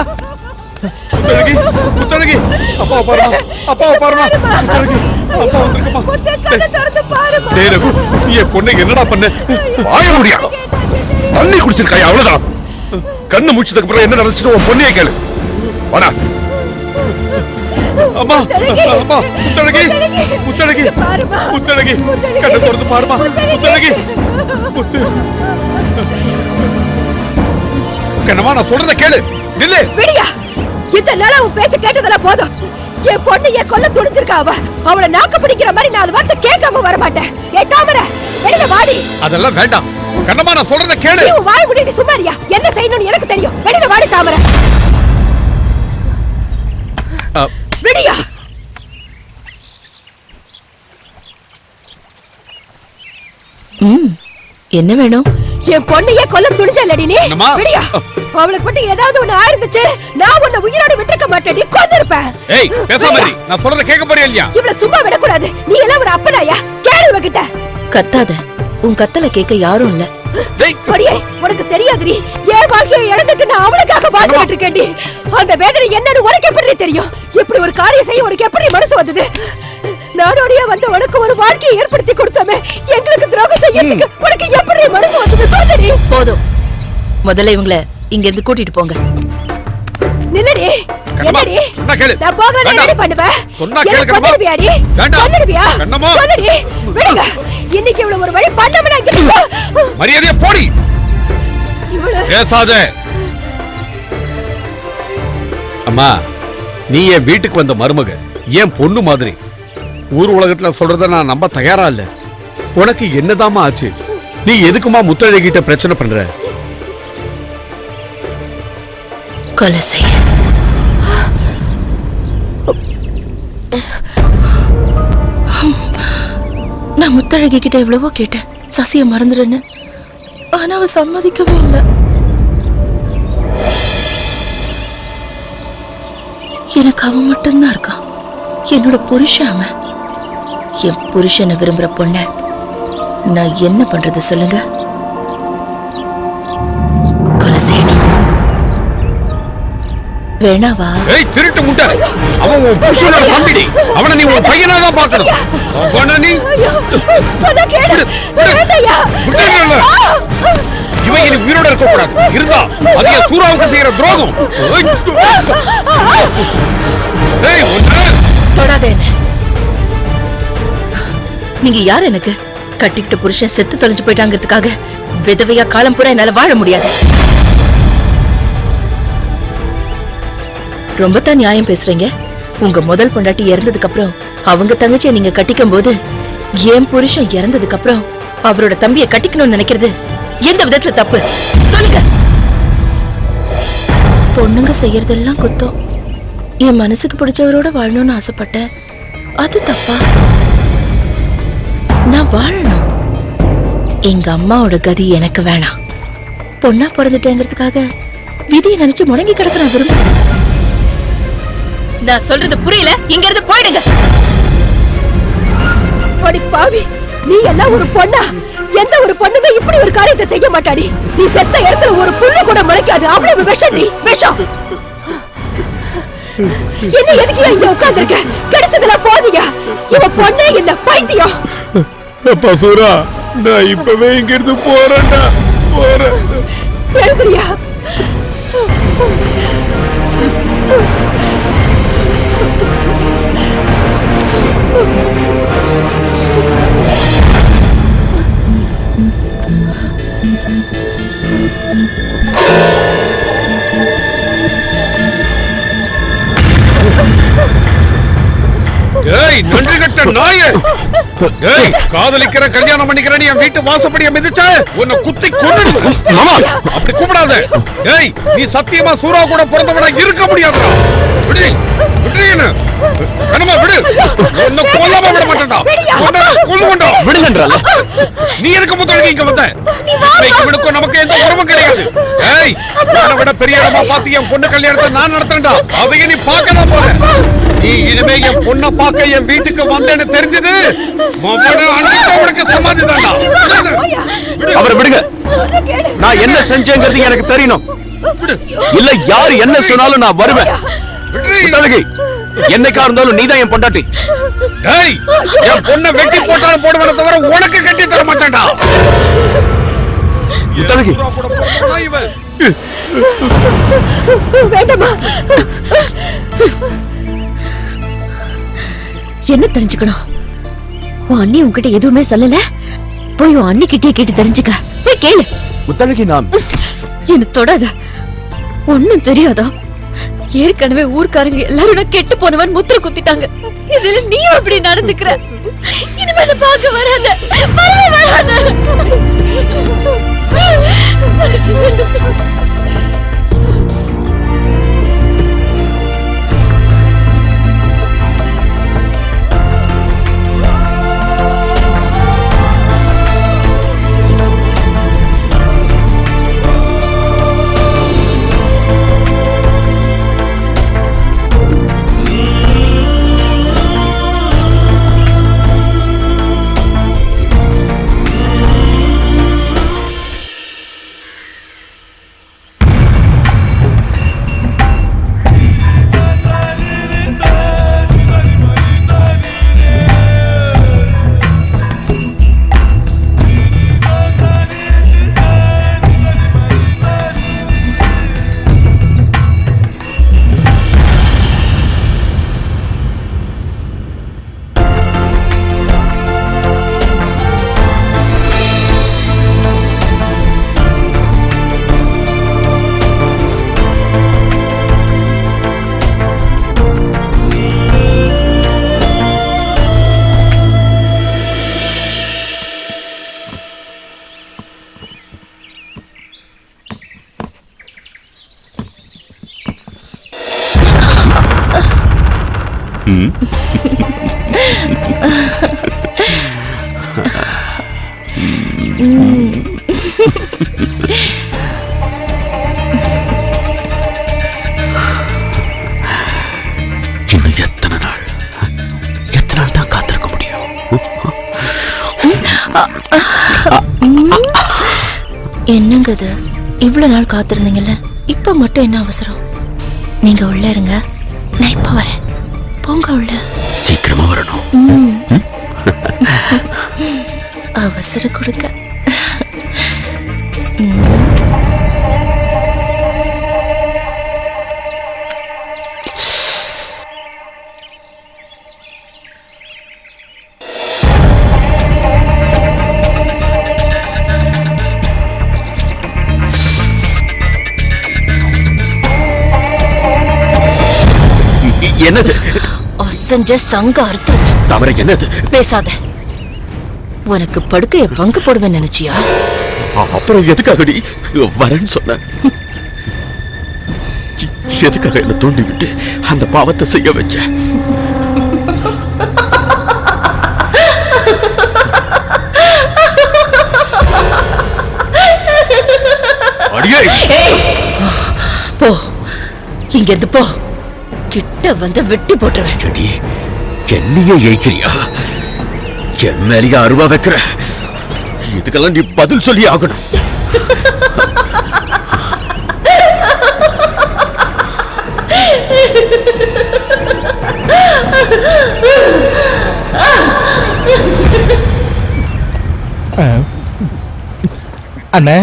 முத்தழகி, அப்பா பாருமா, அப்பா பாருமா. அப்பா வந்திருக்குமா? கண்ணை திறந்து பாருமா. டேய் ரகு, என் பொண்ணுக்கு என்னடா பண்ண? வாய முடியா, தண்ணி குடிச்சிருக்காயா, அவ்வளவுதான். கண்ணு முடிச்சதுக்கு அப்புறம் என்ன நடந்துச்சுன்னு உன் பொண்ணையே கேளு. வாடா. அம்மா, அம்மா, முத்தழகி, முத்தழகி, முத்தழகி, கண்ணை திறந்து பாருமா. முத்தழகி, முத்து, கண்ணம்மா, நான் சொல்றத கேளு. நில்லு. விடியா, இந்த நாளா உன் பேச்ச கேட்டதெல்லாம் போதும். என் பொண்ணு என் கொல்ல துணிஞ்சிருக்கா. அவளை நாக்கு பிடிக்கிற மாதிரி நான் வந்து கேட்காம வர மாட்டேன். ஏய் தாமரை, வெளியில வாடி. அதெல்லாம் வேண்டாம் கண்ணம்மா, நான் சொல்றத கேளு. நீ வாய் மூடிட்டு சும்மாரியா? என்ன செய்யணும்னு எனக்கு தெரியும். வெளியில வாடி தாமரை. விடியா. என்ன வேணும்? என் பொண்ணையே கொல்ல துணிஞ்சல்லடி நீ. விடியா, அவளுக்கு மட்டும் ஏதாவது ஒண்ணு ஆயிருந்துச்சு, நான் உன்னை உயிரோட விட்டுருக்க மாட்டேன். நீ கொன்னிருப்பேன். ஏய், பேசாம இரு. நான் சொல்றத கேட்க போறியா இல்லையா? இவள சும்மா விடக்கூடாது. நீ எல்லாம் ஒரு அப்பனாயா? கேளு இவகிட்ட. கத்தாத, உன் கத்தல கேட்க யாரும் இல்ல. கொடியே, உனக்கு தெரியாதுடி. என் வாழ்க்கையை இழந்துட்டு நான் அவளுக்காக வாழ்ந்துட்டு இருக்கேன்டி. அந்த வேதனை என்னன்னு உனக்கு எப்படி தெரியும்? இப்படி ஒரு காரியம் செய்ய உனக்கு எப்படி மனசு வந்தது? நாடோடியா வந்து உனக்கு ஒரு வாழ்க்கையை ஏற்படுத்தி கொடுத்தமே, எங்களுக்கு துரோகம் செய்யறதுக்கு உனக்கு எப்படி மனசு வந்தது? சொல்லுடி. போதும், முதல்ல இவங்கள இங்க இருந்து கூட்டிட்டு போங்க. நில்லடி. என்னடி? நான் போகல, என்ன பண்ணுவேன்? சொன்னா கேளு கண்ணம்மா. கொன்னுடுவியாடி? கொன்னுடுவியா? கொன்னுடி. விடுங்க. இன்னைக்கு இவ்வளவு ஒரு வழி பண்ணாம நான் இங்க மரியாதையா போடி. பேசாத. அம்மா, நீ என் வீட்டுக்கு வந்த மருமக, என் பொண்ணு மாதிரி. ஊர் உலகத்துல சொல்றத நான் நம்ப தயாரா இல்ல. உனக்கு என்னதாமா ஆச்சு? நீ எதுக்குமா முத்தழகிட்ட பிரச்சனை பண்ற? கொலை செய்ய. நான் முத்தழகி கிட்ட எவ்வளவோ கேட்டேன், சசிய மறந்துடுன்னு. ஆனா அவ சம்மதிக்கவே இல்லை. எனக்கு அவன் மட்டும்தான் இருக்கான், என்னோட புருஷன் அவன். என் புருஷனை விரும்புற பொண்ண நான் என்ன பண்றது சொல்லுங்க? கொலை செய்யணும். வேணாவா? ஏய் திருட்டு முட்டை, அவன் உன் புருஷனோட தம்பிடி. அவனை நீ உன் பையனா தான் பார்க்கணும். அவனை நீ சொன்னா கேளு. வேண்டாயா. இவன் இனி உயிரோட இருக்க கூடாது. இருந்தா அது என் சூறாவுக்கு செய்யற துரோகம். ஏய் தொடாதே என்ன. நீங்க யார்? எனக்கு கட்டிக்கிட்ட புருஷன் செத்து தொலைஞ்சு போயிட்டாங்கிறதுக்காக விதவையா காலம் பூரா என்னால வாழ முடியாது. ரொம்ப தான் நியாயம் பேசுறீங்க. உங்க முதல் பொண்டாட்டி இறந்ததுக்கு அப்புறம் அவங்க தங்கச்சியை நீங்க கட்டிக்கும் போது என் புருஷன் இறந்ததுக்கு அப்புறம் அவரோட தம்பியை கட்டிக்கணும்னு நினைக்கிறது எந்த விதத்துல தப்பு சொல்லுங்க. பொண்ணுங்க செய்யறதெல்லாம் குத்தம். என் மனசுக்கு பிடிச்சவரோட வாழணும்னு ஆசைப்பட்டேன். அது தப்பா? நான் வாழணும். எங்க அம்மாவோட கதி எனக்கு வேணாம். பொண்ணா பிறந்துட்டேங்கிறதுக்காக விதியை நினைச்சு முடங்கி கிடக்க நான் விரும்புறேன். நான் சொல்றது புரியல, இங்க இருந்து போயிடுங்க. பாவி, நீ எல்லாம் ஒரு பொண்ணா? எந்த ஒரு பொண்ணுமே இப்படி ஒரு காரியத்தை செய்ய மாட்டாடி. நீ செத்த இடத்துல ஒரு புல்லு கூட முளைக்காது. அவ்வளவு விஷம். நீ விஷம். என்ன எதுக்கு இங்க உட்கார்ந்திருக்க? கிடைச்சதெல்லாம் போதியா? இவ பொண்ணே இல்ல, பைத்தியம். அப்பா சூரா, நான் இப்பவே இங்க இருந்து போறேன்டா. போறேன். எழுதுறியா? ஏய், நன்றி கட்ட நாயே! ஏய், காதலிக்கிற கல்யாணம் பண்ணிக்கிற நீ என் வீட்டு வாசப்படியை மிதிச்ச உன்னை குத்தி கொன்னுடுவேன். மாமா, அப்படி கூப்பிடாத. ஏய், நீ சத்தியமா சூரா கூட பிறந்தவனா இருக்க முடியாதுடா. விடு, விடுறீன்னு. கனமா விடு. உன்னை கொல்லாம விட மாட்டேன்டா. கொல்லுவேன்டா. விடுங்கன்றல. நீ எதுக்கு முத்தழகி இங்க வந்த? இவனுக்கும் நமக்கு எந்த உறவும் கிடையாது. ஏய், உன்னை விட பெரிய இடமா பார்த்து என் பொண்ணு கல்யாணத்தை நான் நடத்துறேன்டா. அதையே நீ பார்க்கலாம் போற. நீ இனிமே என் பொண்ணை பார்க்க என் வீட்டுக்கு வந்தேன்னு தெரிஞ்சது அவனுக்கு சமாதி தான்டா. அவரை விடுங்க. நான் என்ன செஞ்சேங்கிறது எனக்கு தெரியணும். இல்ல யாரு என்ன சொன்னாலும் நான் வருவேன். என்னைக்கா இருந்தாலும் நீதான் என் பொண்டாட்டி. ஏய், என் பொண்ணை வெட்டி போட்டாலும் போடுவேன் தவிர உனக்கு கட்டி தர மாட்டேன்டா. வேண்டாமா? என்ன தெரிஞ்சுக்கணும்? உன் அண்ணி உன்கிட்ட எதுவுமே சொல்லல. போய் உன் அண்ணி கிட்டே கேட்டு தெரிஞ்சுக்க. போய் கேளு. முத்தழகி, நான் என்ன தொடாத. ஒண்ணும் தெரியாதா? ஏற்கனவே ஊர்க்காரங்க எல்லாரும் நான் கெட்டு போனவன் முத்திர குத்திட்டாங்க. இதுல நீ அப்படி நடந்துக்கிற. இனிமே பார்க்க வராத. வரவே வராத. இன்னும் எத்தனை நாள் தான் காத்திருக்க முடியும்? என்னங்க இது? இவ்வளவு நாள் காத்திருந்தீங்கல்ல, இப்ப மட்டும் என்ன அவசரம்? நீங்க உள்ள இருங்க, நான் இப்ப வரேன். போங்க உள்ள. சீக்கிரமா வரணும். அவசரம் கொடுக்க. என்னது? அசஞ்ச சங்க அர்த்தம். தாமரை என்னது? பேசாத. உனக்கு படுக்கைய பங்கு போடுவேன் நினைச்சியா? அப்புறம் எதுக்காக நீ வரேன்னு சொன்ன? எதுக்காக என்ன தூண்டி விட்டு அந்த பாவத்தை செய்ய வச்ச? போ, இங்க இருந்து போ. கிட்ட வந்து வெட்டி போட்டுருவேன். செடி, என்னையே ஏய்க்கிறியா? என் மேலேயே அருவா வைக்கிற? இதுக்கெல்லாம் நீ பதில் சொல்லி ஆகணும். அண்ணே,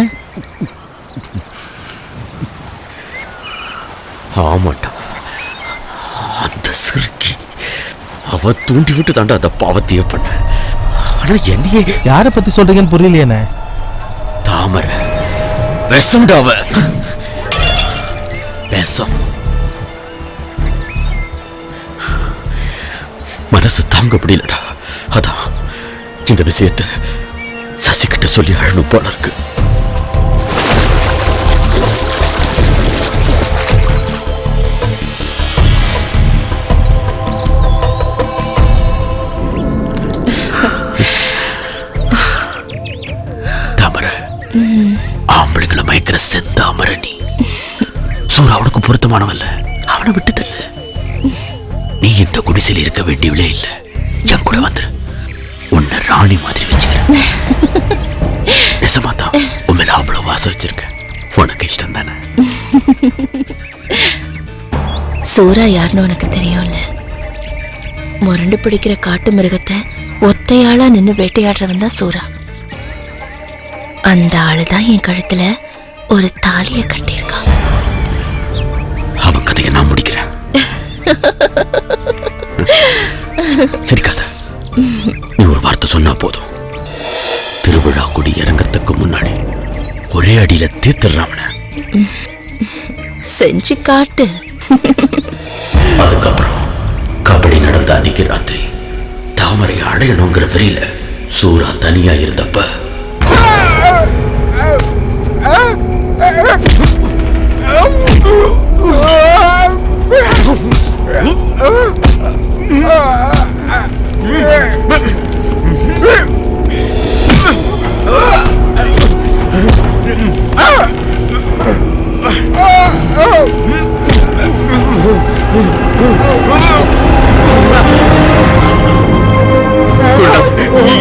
ஆமாட்டா, அந்த சிறுக்கி அவ தூண்டி விட்டு தாண்டா அந்த பாவத்தையே பண்ண. ஆனா என்னையே யார பத்தி சொல்றீங்கன்னு புரியலையே. தாமரை விஷம்டா. அவ விஷம். மனசு தாங்க முடியலடா. அதான் இந்த விஷயத்தை சசிகிட்ட சொல்லி அழணும் போல இருக்கு. தாமரை, ஆம்பளைங்களை மயக்கிற செந்தாமரை நீ. சூரா அவனுக்கு பொருத்தமானவல்ல, அவனை விட்டு தள்ளு. நீ இந்த குடிசையில் இருக்க வேண்டியவளே இல்ல. என் கூட வந்துரு, உன்னை ராணி மாதிரி வச்சுக்கிறேன். நிசமாதான் உண்மையில அவ்வளவு வாசம் வச்சிருக்க. உனக்கு இஷ்டம் தானே? சூரா யாருன்னு உனக்கு தெரியும்ல. முரண்டு பிடிக்கிற காட்டு மிருகத்தை ஒத்தையாளா நின்னு வேட்டையாடுறவன் தான் சூரா. அந்த ஆளுதான் என் கழுத்துல ஒரு தாலிய கட்டியிருக்கான். அவன் கதையை நான் முடிக்கிறேன். சிரிக்காத. நீ ஒரு வார்த்தை சொன்னா போதும். திருவிழா கொடி இறங்கறதுக்கு முன்னாடி ஒரே அடியில தீர்த்துறாமன. செஞ்சு காட்டு. அதுக்கப்புறம் கபடி நடந்த அன்னைக்கு ராத்திரி தாமரை அடையணுங்கிற வெறியில சூரா தனியா இருந்தப்ப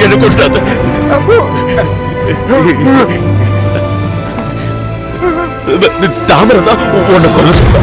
என்ன கொண்டாத. தாமரை தான் உன்னை கொல்ல சொல்ல.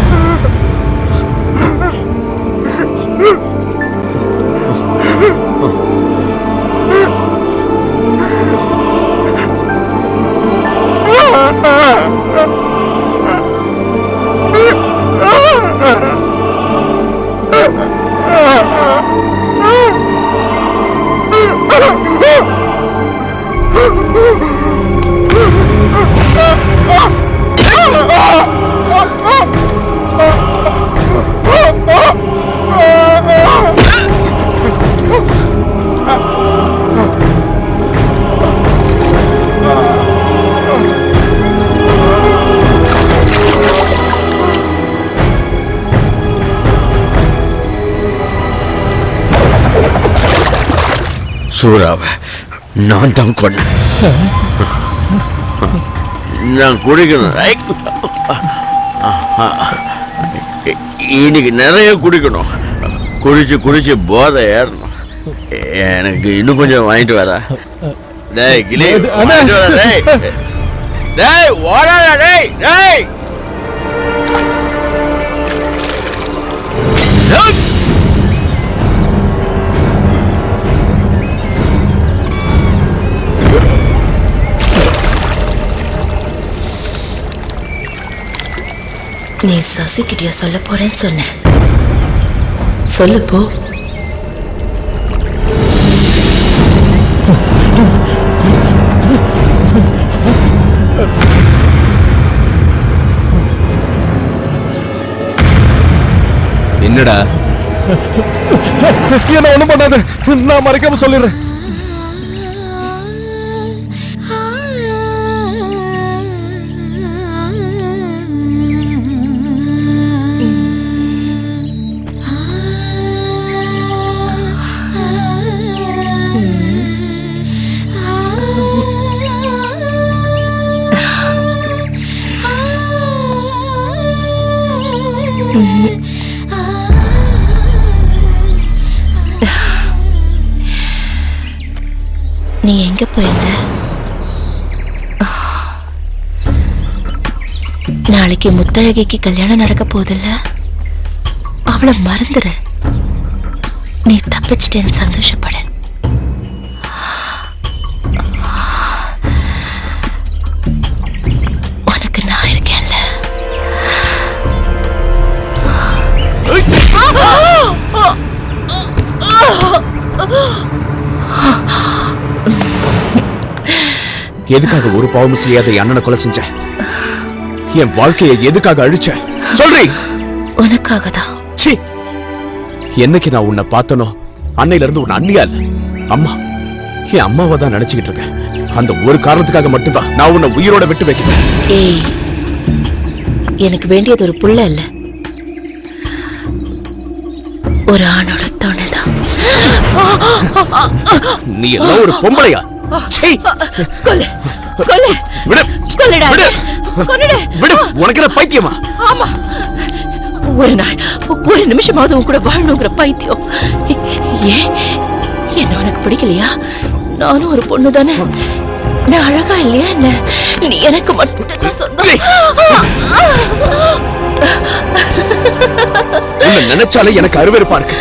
சூறாவை நான் தான் கொன்னேன். நான் குடிக்கணும். இன்னைக்கு நிறைய குடிக்கணும். குடிச்சு குடிச்சு போதை ஏறணும். எனக்கு இன்னும் கொஞ்சம் வாங்கிட்டு வரா. டேய் கிளி, வாங்கிட்டு வரா. டேய் டேய் ஓடாதா. டேய் டேய் நீ சசி கிட்டிய சொல்ல போறேன்னு சொன்ன. சொல்லு போ. என்னடா என்ன ஒண்ணும் பண்ணாத, நான் மறைக்காம சொல்லிடுறேன். நீ எங்க போயிருந்த? நாளைக்கு முத்தழகிக்கு கல்யாணம் நடக்க போதில்ல, அவளை மறந்துடு. நீ தப்பிச்சிட்டேன்னு சந்தோஷப்படு. உனக்கு நான் இருக்கேன்ல. எதுக்காக ஒரு பாவமும் செய்யாத என் அண்ணனை கொலை செஞ்ச? என் வாழ்க்கையை எதுக்காக அழிச்ச? சொல்றீ. உனக்காக தான். சீ, என்னைக்கு நான் உன்னை பார்த்தனோ அன்னையில இருந்து உன்னை அண்ணியா இல்ல, அம்மா, என் அம்மாவை தான் நினைச்சுக்கிட்டு இருக்கேன். அந்த ஒரு காரணத்துக்காக மட்டும்தான் நான் உன்னை உயிரோட விட்டு வைக்கிறேன். ஏய், எனக்கு வேண்டியது ஒரு புள்ள இல்ல, ஒரு ஆணோட துணைதான். நீ எல்லாம் ஒரு பொம்பளையா? கொல்லு கொல்லு விடு, கொல்லுடா, விடு, கொன்னுடு. விடு. உனக்கு என்ன பைத்தியமா? ஆமா, ஒரு நாள் ஒரு நிமிஷமாவது உன் கூட வாழணுங்கிற பைத்தியம். ஏன் என்ன உனக்கு பிடிக்கலையா? நானும் ஒரு பொண்ணு தானே, நான் அழகா இல்லையா என்ன? நீ எனக்கு மட்டும்தான் சொந்தம். உன்னை நினைச்சாலே எனக்கு அருவருப்பா இருக்கு.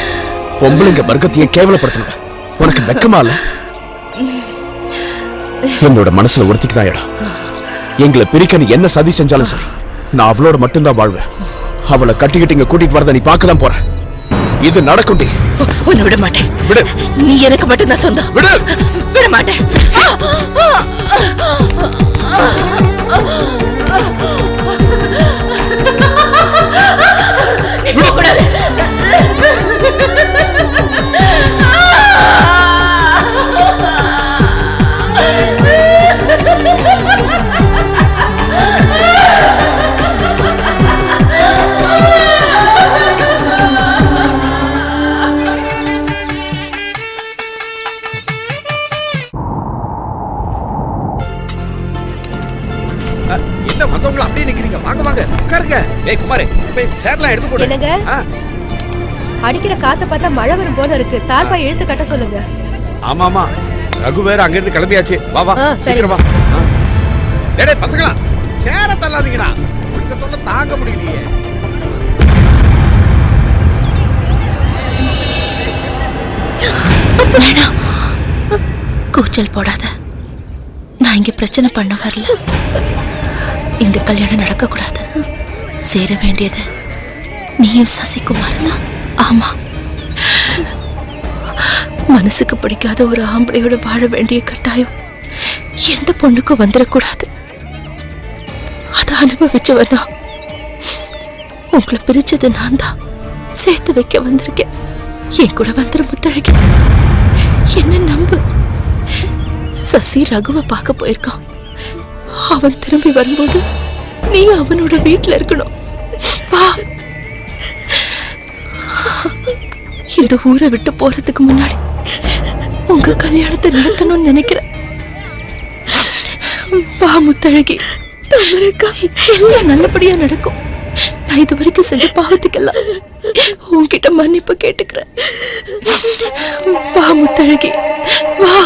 பொம்பளைங்க வர்க்கத்தையே கேவலப்படுத்தணும். உனக்கு வெக்கமா இல்ல? என்னோட மனசுல ஒருத்திக்குதான் இடம். எங்களை பிரிக்க நீ என்ன சதி செஞ்சாலும் சரி, நான் அவளோட மட்டும்தான் வாழ்வேன். அவளை கட்டிக்கிட்டு இங்க கூட்டிட்டு வரத நீ பார்க்கதான் போற. இது நடக்கும். உன்னை விட மாட்டேன். விடு. நீ எனக்கு மட்டும்தான் சொந்தம். விடு. விட மாட்டேன். நீ போகக்கூடாது. என்ன வந்தவங்க அப்படியே நிக்கிறீங்க? வாங்க வாங்க உட்காருங்க. ஏய் குமாரே, போய் சேர்லாம் எடுத்து போடு. என்னங்க? அடிக்கிற காத்த பார்த்தா மழை வரும் போல இருக்கு. தார்பாய் இழுத்து கட்ட சொல்லுங்க. ஆமாமா, ரகு வேற அங்க இருந்து கிளம்பியாச்சு. வா வா, சீக்கிரம் வா. டேய் பசங்களா, சேர தள்ளாதீங்கடா, இந்த தொல்லை தாங்க முடியலையே. கூச்சல் போடாத. நான் இங்க பிரச்சனை பண்ண வரல. இந்த கல்யாணம் நடக்க கூடாது. சேர வேண்டியது நீயும் சசிகுமார் தான். ஆமா, மனசுக்கு பிடிக்காத ஒரு ஆம்பளையோட வாழ வேண்டிய கட்டாயம் எந்த பொண்ணுக்கும் வந்துடக்கூடாது. அதை அனுபவிச்சவனா உங்களை பிரிச்சது நான் தான். சேர்த்து வைக்க வந்திருக்கேன். என் கூட வந்துரு முத்தழகி, என்ன நம்பு. சசி ரகுவை பார்க்க போயிருக்கான். அவன் திரும்பி வரும்போது நீ அவனோட வீட்டுல இருக்கணும். வா. இந்த ஊரை விட்டு போறதுக்கு முன்னாடி உங்க கல்யாணத்தை நடத்தணும்னு நினைக்கிறேன். வா முத்தழகி, எல்லாம் நல்லபடியா நடக்கும். நான் இது வரைக்கும் செஞ்ச பாவத்துக்கெல்லாம் உன்கிட்ட மன்னிப்பு கேட்டுக்கிறேன். வா முத்தழகி, வா.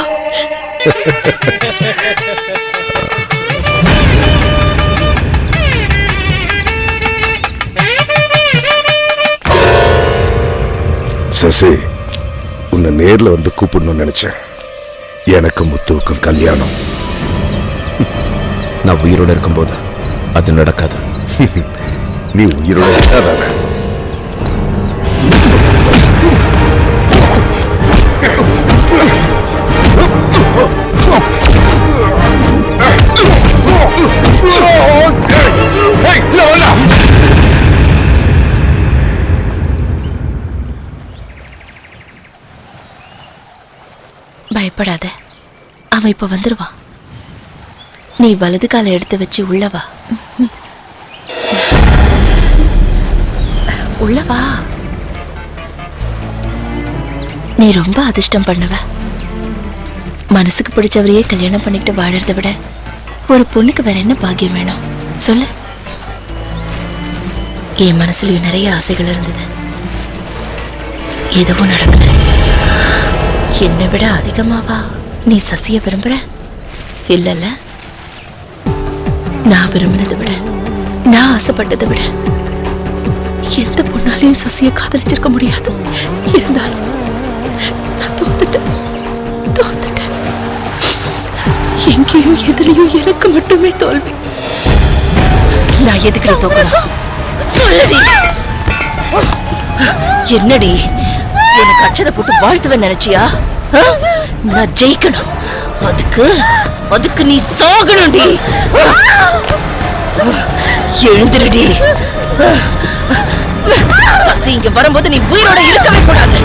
சசி, உன்னை நேர்ல வந்து கூப்பிடணும்னு நினைச்சேன். எனக்கு முத்துவுக்கும் கல்யாணம். நான் உயிரோட இருக்கும்போது அது நடக்காது. நீ உயிரோட இருக்காதானே? பயப்படாத, அவன் இப்ப வந்துருவான். நீ வலது காலை எடுத்து வச்சு உள்ளவா. உள்ளவா. நீ ரொம்ப அதிர்ஷ்டம் பண்ணுவ. மனசுக்கு பிடிச்சவரையே கல்யாணம் பண்ணிட்டு வாழறதை விட ஒரு பொண்ணுக்கு வேற என்ன பாக்கியம் வேணும் சொல்லு. என் மனசுலயும் நிறைய ஆசைகள் இருந்தது, எதுவும் நடக்கல. என்னை விட அதிகமாவா நீ சசிய விரும்புற? இல்லல்ல, நான் விரும்பினதை விட, நான் ஆசைப்பட்டதை விட எந்த பொண்ணாலையும் சசிய காதலிச்சிருக்க முடியாது. இருந்தாலும் நான் தோத்துட்டேன். எங்கேயும் எதுலயும் எனக்கு மட்டுமே தோல்வி. நான் எதுக்கு தோக்கணும் சொல்லடி. என்னடி எனக்கு அச்சதை போட்டு வாழ்த்துவேன் நினைச்சியா? நான் ஜெயிக்கணும், அதுக்கு நீ சாகணும்டி. எழுந்திருடி. சசி இங்க வரும்போது நீ உயிரோட இருக்கவே கூடாது.